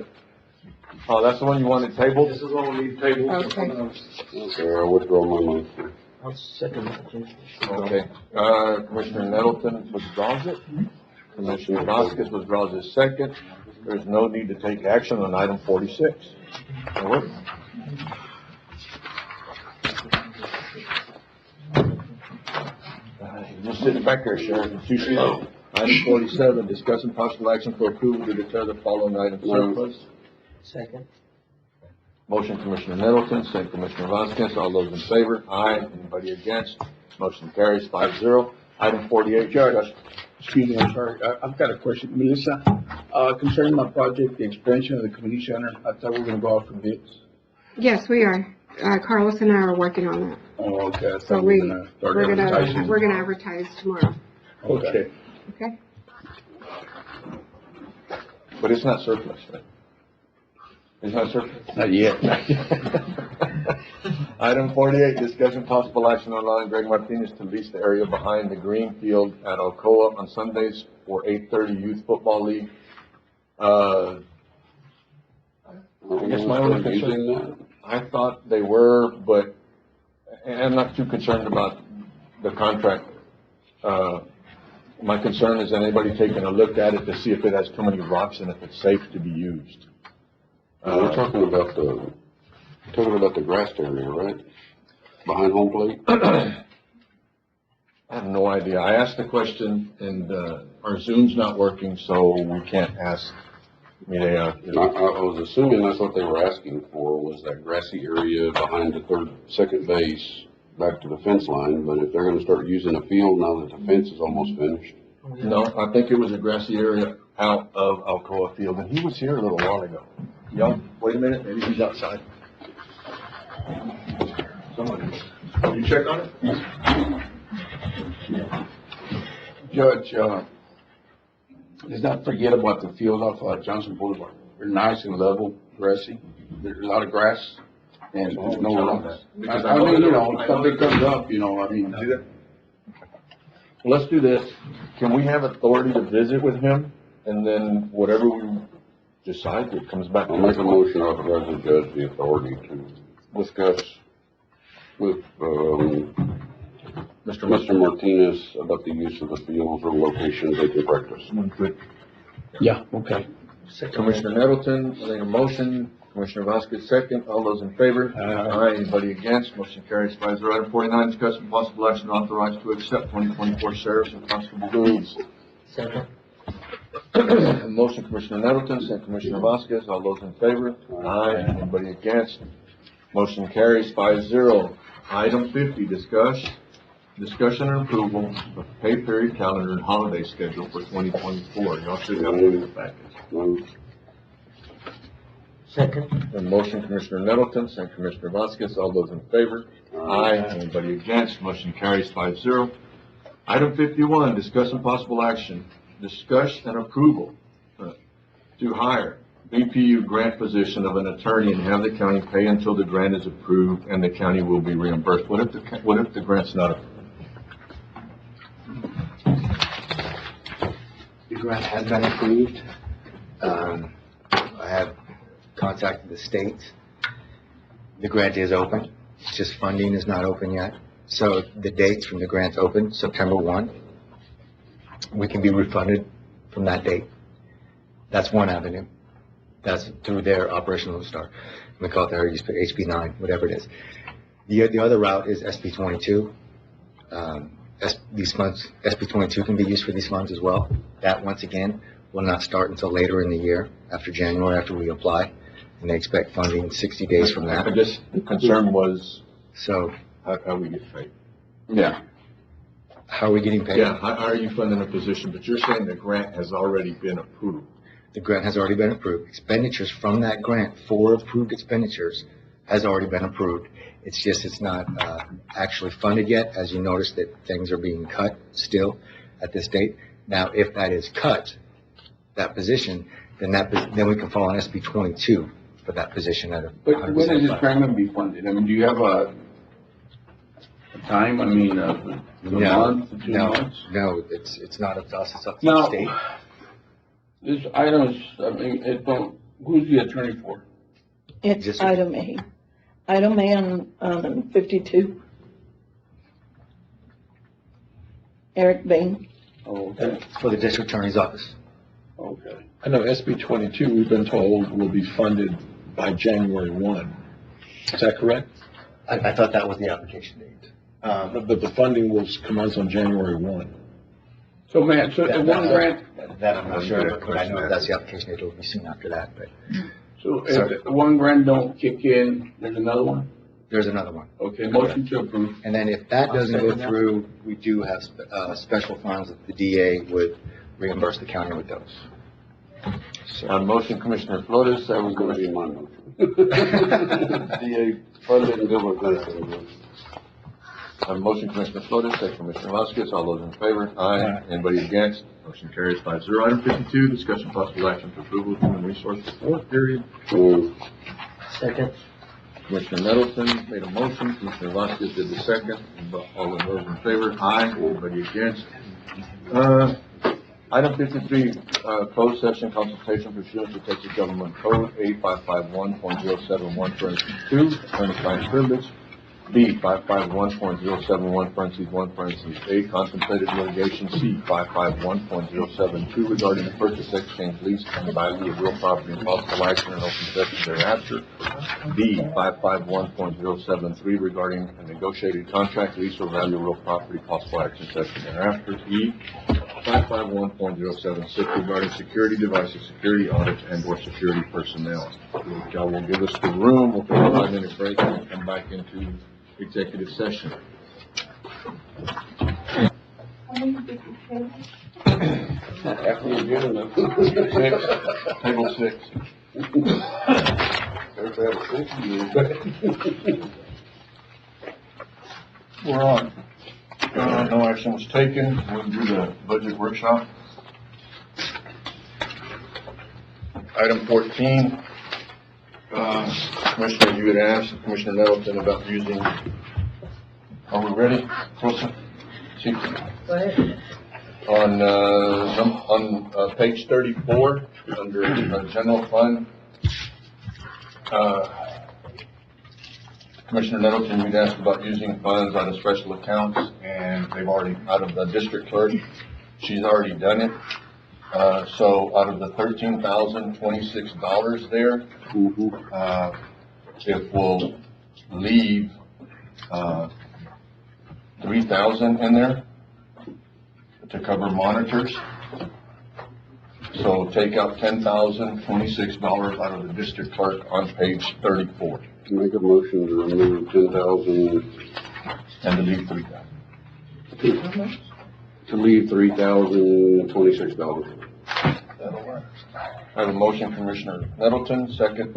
Oh, that's the one you wanted tabled? This is what we need tabled. Okay. Okay, I withdraw my motion. I'll second that, Judge. Okay. Commissioner Nettleton withdraws it. Commissioner Vasquez withdraws his second. There's no need to take action on item 46. All right. Just sitting back there, Sheriff, it's too slow. Item 47, discussing possible action for approval to declare the following item surplus. Second. Motion Commissioner Nettleton, second Commissioner Vasquez. All those in favor? Aye. Anybody against? Motion carries 5-0. Item 48, discussion. Excuse me, I'm sorry. I've got a question. Melissa, concerning my project, the expansion of the community center, I thought we were gonna go out for bids. Yes, we are. Carlos and I are working on that. Oh, okay. I So thought we were gonna start advertising. we're gonna advertise tomorrow. Okay. Okay? But it's not surplus, right? It's not surplus? Not yet. Item 48, discussion possible action on allowing Greg Martinez to lease the area behind the green field at Alcoa on Sundays for 8:30 Youth Football League. I guess my only concern, I thought they were, but I'm not too concerned about the contract. My concern is anybody taking a look at it to see if it has too many rocks and if it's safe to be used. We're talking about the grass area, right? Behind home plate? I have no idea. I asked the question and, our Zoom's not working, so we can't ask. I mean, I was assuming that's what they were asking for, was that grassy area behind the second base back to the fence line, but if they're gonna start using a field now that the fence is almost finished. No, I think it was a grassy area out of Alcoa Field, and he was here a little while ago. Y'all, wait a minute, maybe he's outside. Somebody, you check on it? Judge, let's not forget about the field off Johnson Boulevard. They're nice and level, grassy. There's a lot of grass and there's no rocks. I mean, you know, if something comes up, you know, I mean. Let's do this. Can we have authority to visit with him, and then whatever we decide, it comes back? I'll make a motion authorizing the judge the authority to discuss with, Mr. Martinez about the use of the fields or locations they can practice. Yeah, okay. Commissioner Nettleton, I think a motion. Commissioner Vasquez, second. All those in favor? Aye. Anybody against? Motion carries 5-0. Item 49, discussion possible action authorized to accept 2024 sheriff's and constable dues. Second. Motion Commissioner Nettleton, second Commissioner Vasquez. All those in favor? Aye. Anybody against? Motion carries 5-0. Item 50, discussion and approval of pay period calendar and holiday schedule for 2024. Y'all should have it in the package. Second. And motion Commissioner Nettleton, second Commissioner Vasquez. All those in favor? Aye. Anybody against? Motion carries 5-0. Item 51, discuss and possible action. Discuss and approval to hire BPU grant position of an attorney and have the county pay until the grant is approved and the county will be reimbursed. What if the grant's not approved? The grant has been approved. I have contacted the state. The grant is open. It's just funding is not open yet. So the dates from the grant's open, September 1. We can be refunded from that date. That's one avenue. That's through their operational start. We call it their HB 9, whatever it is. The other route is SB 22. These funds, SB 22 can be used for these funds as well. That, once again, will not start until later in the year, after January, after we apply. And they expect funding 60 days from that. I guess the concern was, so how we get paid. Yeah. How are we getting paid? Yeah, how are you funding a position? But you're saying the grant has already been approved. The grant has already been approved. Expenditures from that grant for approved expenditures has already been approved. It's just, it's not actually funded yet. As you notice that things are being cut still at this date. Now, if that is cut, that position, then we can fall on SB 22 for that position at a. But when is this grant going to be funded? I mean, do you have a time? I mean, a month, 2 months? No, it's not up to us, it's up to the state. This item is, I mean, who's the attorney for? It's item A. Item A on 52. Eric Bain. Oh, okay. For the district attorney's office. Okay. I know SB 22, we've been told, will be funded by January 1. Is that correct? I thought that was the application date. But the funding will commence on January 1. So, man, so the one grant. That I'm not sure, but I know that's the application date. It will be soon after that, but. So if one grant don't kick in, there's another one? There's another one. Okay, motion to approve. And then if that doesn't go through, we do have special funds that the DA would reimburse the county with those. On motion, Commissioner Flores, That was second gonna be Commissioner. my motion. DA funded and Bill benefit. On motion, Commissioner Flores, second Commissioner Vasquez, all those in favor? Aye. Anybody against? Motion carries 5-0. Item 52, discussion possible action for approval of human resource report period. Second. Commissioner Nettleton made a motion, Commissioner Vasquez did the second. All of those in favor? Aye. Anybody against? Item 53, closed session consultation pursuant to Texas Government Code A551.071, parentheses 2, attorney-client privilege. B, 551.071, parentheses 1, parentheses 8, contemplated litigation. C, 551.072, regarding the purchase, exchange, lease, and value of real property and possible action in open session thereafter. D, 551.073, regarding a negotiated contract, lease, or value of real property, possible action session thereafter. E, 551.076, regarding security devices, security audits, and/or security personnel. Y'all will give us the room, we'll take a 5-minute break and come back into executive session. After you get enough. Table 6. Everybody have a six. We're on. No action was taken. We'll do the budget workshop. Item 14. Commissioner, you had asked Commissioner Nettleton about using, are we ready? Wilson? See, Go ahead. on page 34, under general fund, Commissioner Nettleton, you'd asked about using funds out of special accounts, and they've already, out of the district clerk, she's already done it. So out of the $13,026 there, it will leave, 3,000 in there to cover monitors. So take out $10,026 out of the district clerk on page 34. Make a motion to remove 10,000. And to leave 3,000. To leave $3,026. That'll work. I have a motion, Commissioner Nettleton, second.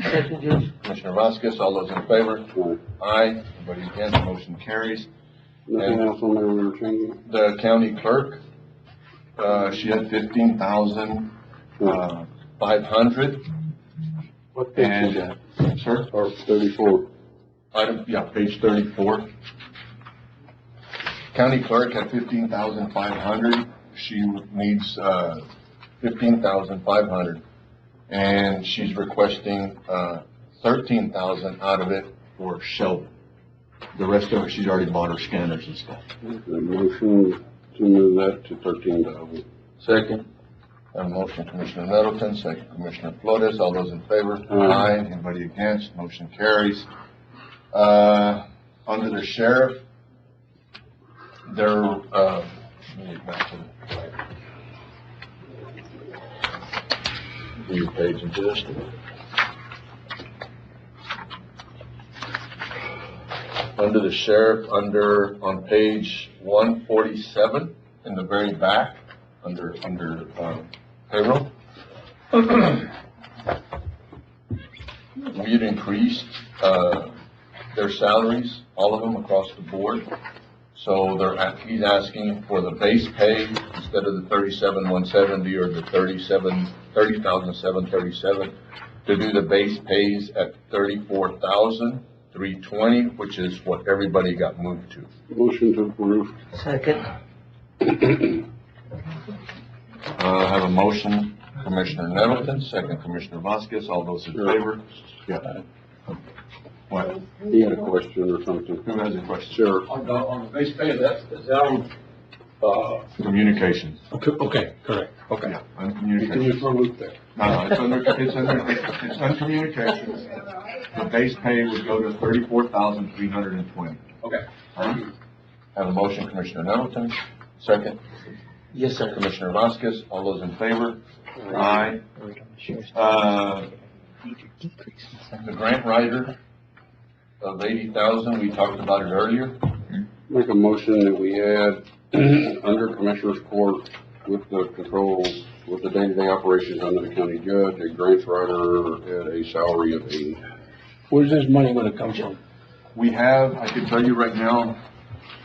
Second, Judge. Commissioner Vasquez, all those in favor? Aye. Anybody against? Motion carries. Nothing else on there we were changing? The county clerk, she had 15,500. What page is that? Sir? Or 34. Page 34. County clerk had 15,500. She needs, 15,500. And she's requesting, 13,000 out of it for Sheldon. The rest of it, she's already bought her scanners and stuff. The motion to move that to 13,000. Second. A motion, Commissioner Nettleton, second Commissioner Flores. All those in favor? Aye. Anybody against? Motion carries. Under the sheriff, they're, let me get back to the page into this. Under the sheriff, on page 147, in the very back, under payroll. We had increased, their salaries, all of them across the board. So he's asking for the base pay instead of the 37,170 or the 30,737 to do the base pays at 34,320, which is what everybody got moved to. Motion to approve. Second. I have a motion, Commissioner Nettleton, second Commissioner Vasquez. All those in favor? Yeah. What? He had a question or something. Who has a question? Sure. On the base pay, is that on, Communications. okay, correct. Okay. On Can you communications. throw Luke there? No, it's on communications. The base pay would go to 34,320. Okay. Have a motion, Commissioner Nettleton, second. Yes, sir. Commissioner Vasquez, all those in favor? Aye. The grant writer of 80,000, we talked about it earlier. Make a motion that we add under Commissioner's Court with the controls, with the day-to-day operations under the county judge, a grants writer at a salary of 80. Where's this money gonna come from? We have, I can tell you right now,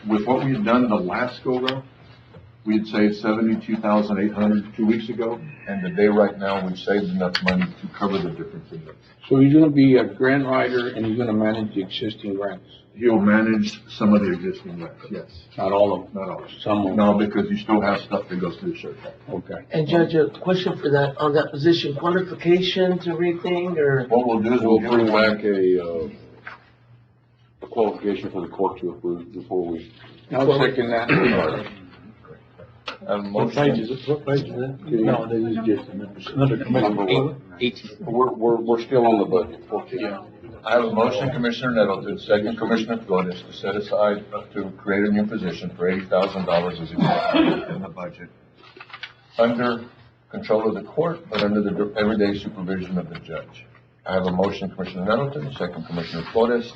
with what we had done the last go-round, we had saved 72,800 2 weeks ago, and today, right now, we've saved enough money to cover the difference in it. So he's gonna be a grant writer and he's gonna manage the existing grants? He'll manage some of the existing grants, yes. Not all of them? Not all. Some of them? No, because you still have stuff that goes through the sheriff. Okay. And Judge, a question for that, on that position, qualifications or anything, or? What we'll do is We'll bring back a qualification for the court to approve before we. I'll second that. What page is it? What page is it? No, this is just Number what? 18. We're still on the budget, 14. Yeah. I have a motion, Commissioner Nettleton, second Commissioner Flores, to set aside, to create a new position for $80,000 as executive in the budget, under control of the court, but under the everyday supervision of the judge. I have a motion, Commissioner Nettleton, second Commissioner Flores,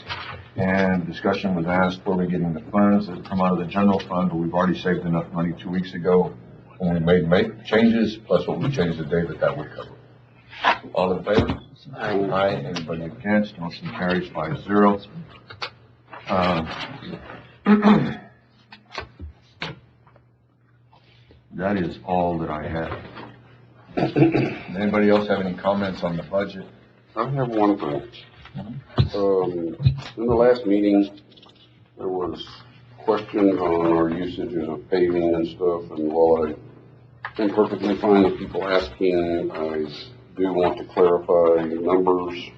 and discussion was asked, where we're getting the funds that come out of the general fund, but we've already saved enough money 2 weeks ago when we made changes, plus what we changed today that would cover. All in favor? Aye. Anybody against? Motion carries 5-0. That is all that I have. Anybody else have any comments on the budget? I have one thing. In the last meeting, there was questions on our usages of paving and stuff, and while I am perfectly fine with people asking, I do want to clarify numbers.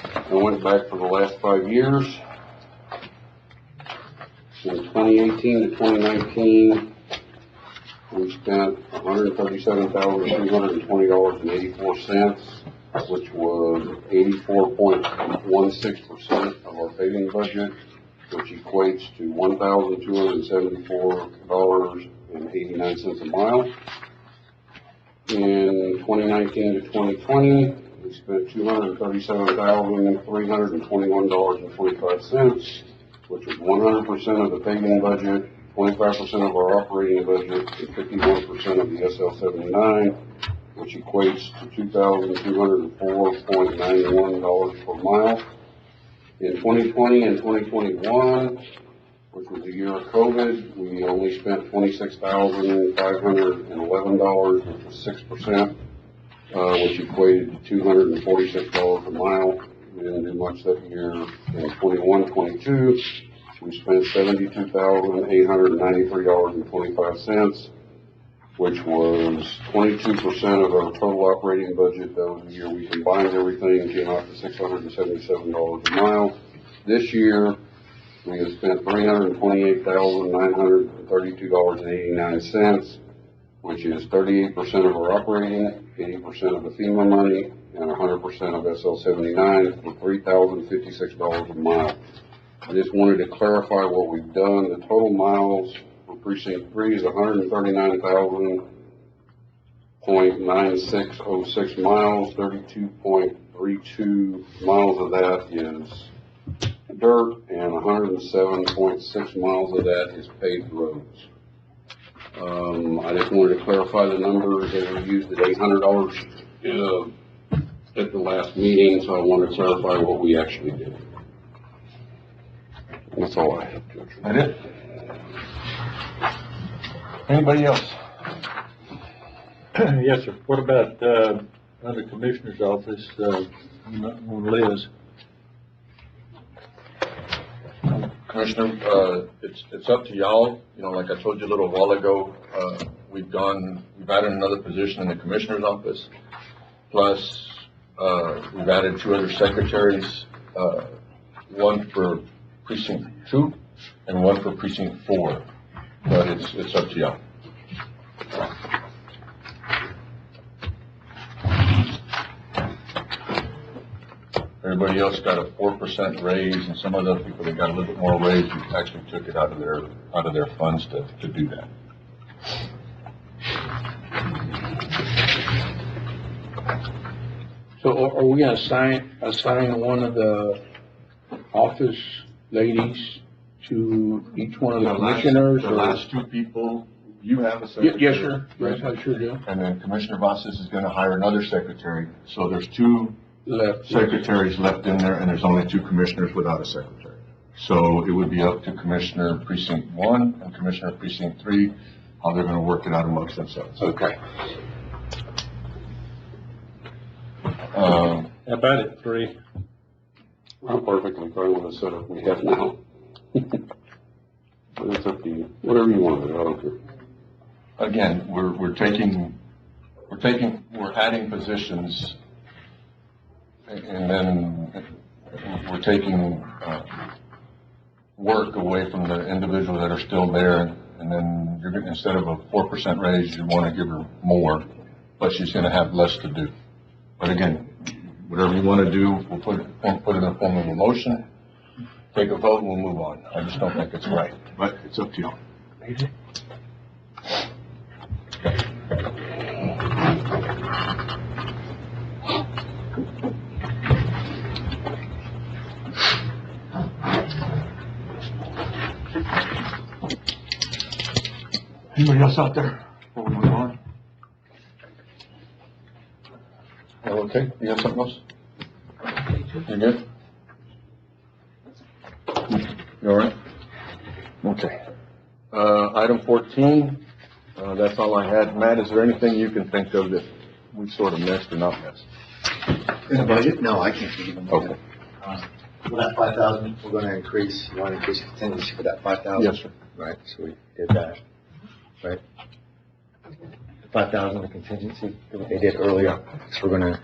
I went back for the last 5 years. In 2018 to 2019, we spent $137,320.84, which was 84.16% of our paving budget, which equates to $1,274.89 a mile. In 2019 to 2020, we spent $237,321.25, which was 100% of the paving budget, 25% of our operating budget, and 51% of the SL-79, which equates to $2,204.91 per mile. In 2020 and 2021, which was the year of COVID, we only spent $26,511, which was 6%, which equated to $246 a mile. We didn't do much that year. In 21-22, we spent $72,893.25, which was 22% of our total operating budget. That was the year we combined everything and came out to $677 a mile. This year, we have spent $328,932.89, which is 38% of our operating, 80% of the FEMA money, and 100% of SL-79 for $3,056 a mile. I just wanted to clarify what we've done. The total miles for precinct 3 is 139,000.9606 miles. 32.32 miles of that is dirt, and 107.6 miles of that is paved roads. I just wanted to clarify the numbers. They were used at $800 at the last meeting, so I wanted to clarify what we actually did. That's all I have, Judge. That it? Anybody else? Yes, sir. What about, under Commissioner's office, on Liz? Commissioner, it's up to y'all. You know, like I told you a little while ago, we've added another position in the Commissioner's office. Plus, we've added 2 other secretaries, one for precinct 2 and one for precinct 4. But it's up to y'all. Everybody else got a 4% raise, and some other people that got a little bit more raise, we actually took it out of their funds to do that. So are we gonna assign one of the office ladies to each one of the commissioners? The or- last two people, you have a secretary. Yes, sir. Yes, I sure do. And then Commissioner Vasquez is gonna hire another secretary. So there's two Left. secretaries left in there, and there's only two commissioners without a secretary. So it would be up to Commissioner Precinct 1 and Commissioner Precinct 3, how they're gonna work it out amongst themselves. Okay. How about it, 3? I'm perfectly fine with the setup we have now. But it's up to you, whatever you want to do, I don't care. Again, we're adding positions, and then we're taking, work away from the individuals that are still there, and then you're gonna, instead of a 4% raise, you wanna give her more, but she's gonna have less to do. But again, whatever you wanna do, we'll put it in the form of a motion, take a vote, and we'll move on. I just don't think it's right, but it's up to you. Anybody else out there before we move on? Oh, okay, you got something else? You good? You all right? Okay. Item 14, that's all I had. Matt, is there anything you can think of that we sort of missed or not missed? In the budget? No, I can't think of them. Okay. For that 5,000, we're gonna increase, you wanna increase contingency for that 5,000? Yes, sir. Right, so we did that, right? 5,000 the contingency that they did earlier, so we're gonna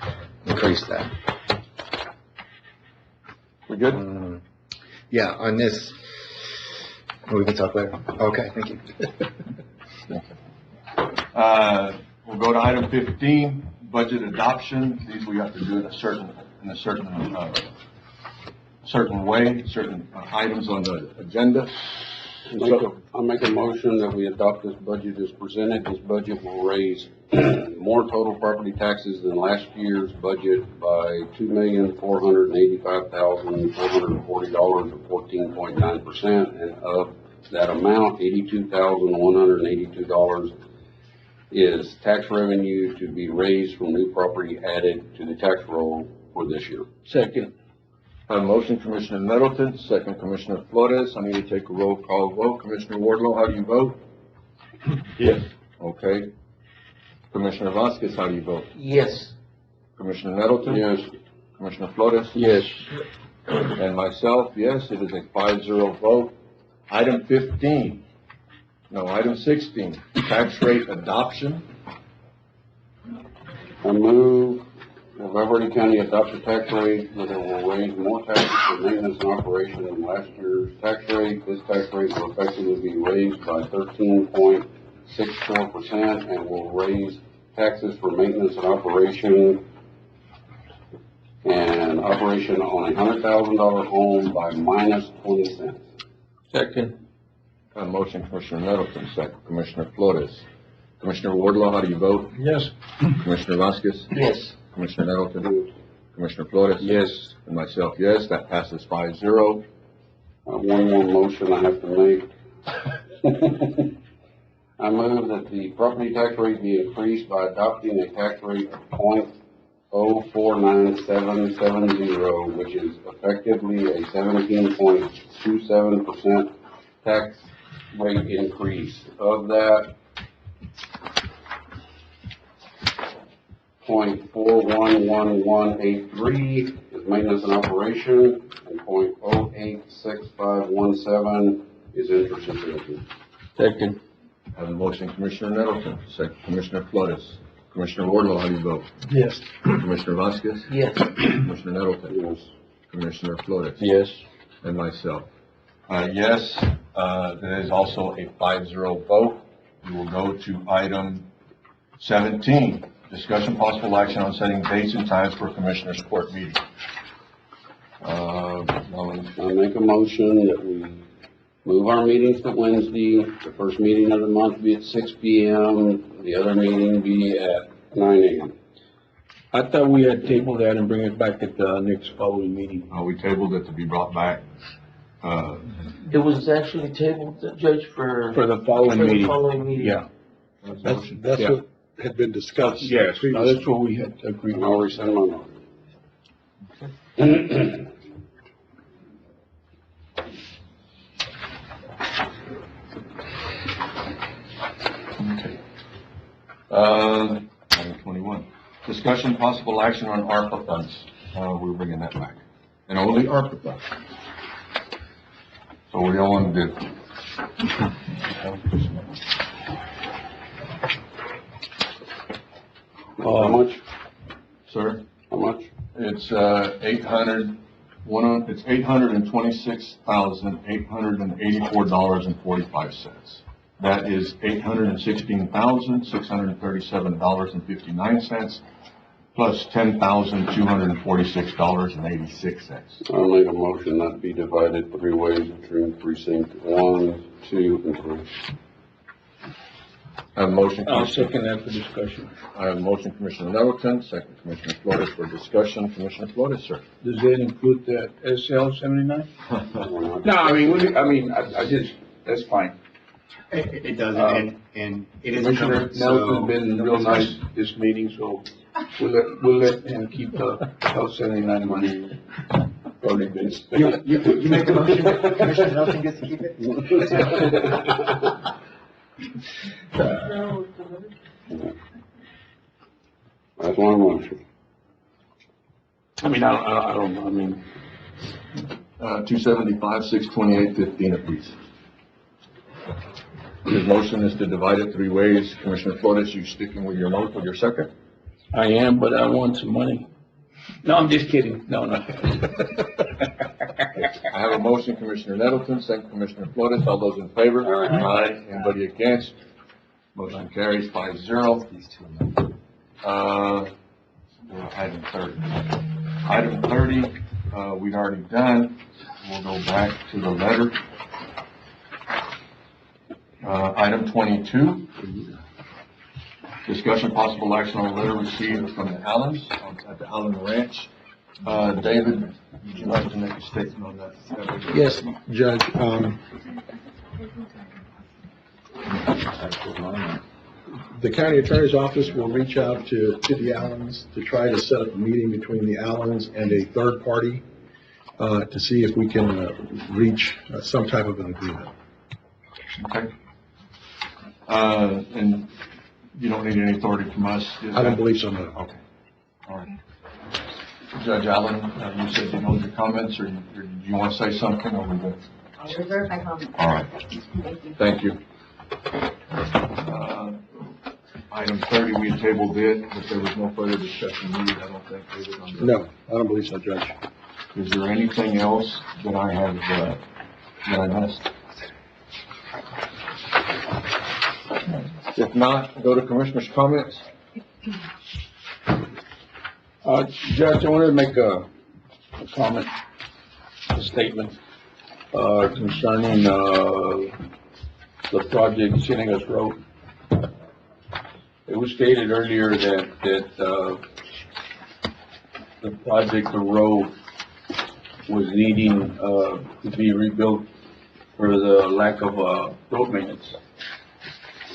increase that. We good? Yeah, on this, we can talk later. Okay, thank you. We'll go to item 15, budget adoption. These we have to do in a certain way, certain items on the agenda. I'll make a motion that we adopt this budget as presented. This budget will raise more total property taxes than last year's budget by $2,485,440 or 14.9%. And of that amount, $82,182 is tax revenue to be raised from new property added to the tax roll for this year. Second. Motion, Commissioner Nettleton, second, Commissioner Flores. I need to take a roll call vote. Commissioner Wardlow, how do you vote? Yes. Okay. Commissioner Vasquez, how do you vote? Yes. Commissioner Nettleton? Yes. Commissioner Flores? Yes. And myself, yes, it is a 5-0 vote. Item 16, tax rate adoption. I move that Valverde County adopts a tax rate that it will raise more taxes for maintenance and operation than last year's tax rate. This tax rate will effectively be raised by 13.64% and will raise taxes for maintenance and operation on a $100,000 home by minus 20 cents. Second. Motion, Commissioner Nettleton, second, Commissioner Flores. Commissioner Wardlaw, how do you vote? Yes. Commissioner Vasquez? Yes. Commissioner Nettleton? Commissioner Flores? Yes. And myself, yes, that passes 5-0. One more motion I have to make. I move that the property tax rate be increased by adopting a tax rate of .049770, which is effectively a 17.27% tax rate increase. Of that, 0.411183 is maintenance and operation, and 0.086517 is interest and penalty. Second. I have a motion, Commissioner Nettleton, second, Commissioner Flores. Commissioner Wardlaw, how do you vote? Yes. Commissioner Vasquez? Yes. Commissioner Nettleton? Yes. Commissioner Flores? Yes. And myself. Yes, there is also a 5-0 vote. We will go to item 17, discussion possible action on setting dates and times for Commissioners Court meeting. I make a motion that we move our meetings to Wednesday. The first meeting of the month be at 6 p.m., the other meeting be at 9 a.m. I thought we had tabled that and bring it back at the next following meeting. We tabled it to be brought back. It was actually tabled, Judge, for. For the following for the meeting. following meeting. Yeah. That's Yeah. what had been discussed. Yes, previously. that's what we had agreed I'll on. resend my motion. Okay. Item 21, discussion possible action on ARPA funds. We're bringing that back. And only ARPA funds. So what do y'all want to do? How much? Sir? How much? It's, it's $826,884.45. That is $816,637.59 plus $10,246.86. I'll make a motion not be divided 3 ways between precinct 1, 2, and 3. I have a motion. I'll second that for discussion. I have a motion, Commissioner Nettleton, second Commissioner Flores for discussion. Commissioner Flores, sir. Does that include that SL 79? No, I mean, I just, that's fine. It doesn't, and it is Commissioner covered, Nelson's been real nice this meeting, so we'll let him keep the L 79 money. Probably best. You make a motion, Commissioner Nelson gets to keep it? That's one motion. I mean, I don't know, I mean. 275, 628, 15 apiece. His motion is to divide it 3 ways. Commissioner Flores, you sticking with your motion, with your second? I am, but I want some money. No, I'm just kidding. No. I have a motion, Commissioner Nettleton, second Commissioner Flores. All those in favor? Aye. Anybody against? Motion carries 5-0. Item 30. Item 30, we'd already done. We'll go back to the letter. Item 22, discussion possible action on a letter received from the Allens at the Allen Ranch. David, would you like to make a statement on that? Yes, Judge. The county attorney's office will reach out to the Allens to try to set up a meeting between the Allens and a third party to see if we can reach some type of an agreement. Okay. And you don't need any authority from us? I don't believe so, no. Okay. All right. Judge Allen, you said you know your comments, or do you want to say something, or we good? I'll reserve my comment. All right. Thank you. Item 30, we tabled it, but there was no further discussion needed, I don't think, David, on that. No, I don't believe so, Judge. Is there anything else that I have, that I missed? If not, go to Commissioner's comments. Judge, I wanted to make a comment, a statement, concerning, the project Ciénegas Road. It was stated earlier that the project, the road, was needing, to be rebuilt for the lack of, road maintenance.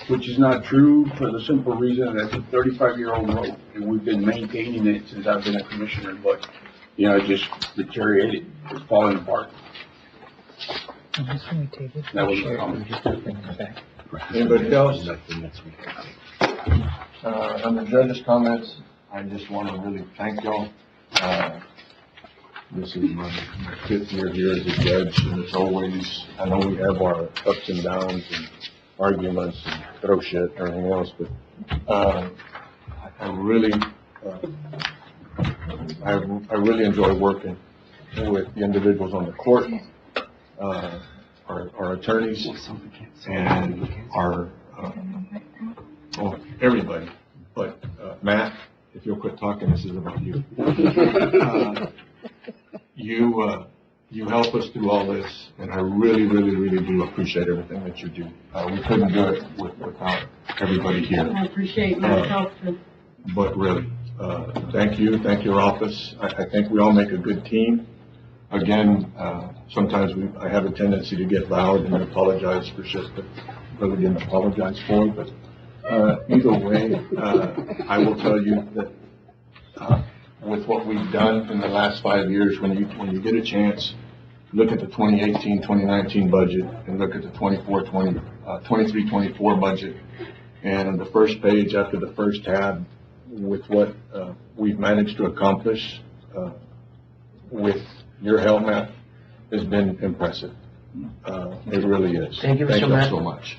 Which is not true, for the simple reason that it's a 35-year-old road, and we've been maintaining it since I've been a commissioner, but, you know, it just deteriorated, it's falling apart. That was my comment. Anybody else? Under judge's comments, I just want to really thank y'all. This is my 5th year here as a judge, and it's always, I know we have our ups and downs and arguments and throw shit and everything else, but, I really enjoy working with the individuals on the court, our attorneys, and our, well, everybody. But, Matt, if you'll quit talking, this is about you. You help us through all this, and I really, really, really do appreciate everything that you do. We couldn't do it without everybody here. I appreciate my help too. But really, thank you, thank your office. I think we all make a good team. Again, sometimes I have a tendency to get loud and apologize for shit that really didn't apologize for, but either way, I will tell you that with what we've done in the last 5 years, when you get a chance, look at the 2018, 2019 budget and look at the 23, 24 budget. And the first page after the first tab with what we've managed to accomplish with your help, Matt, has been impressive. It really is. Thank you, Mr. Matt. so much.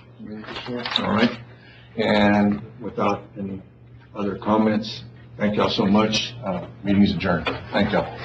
All right. And without any other comments, thank y'all so much. Meeting is adjourned. Thank y'all.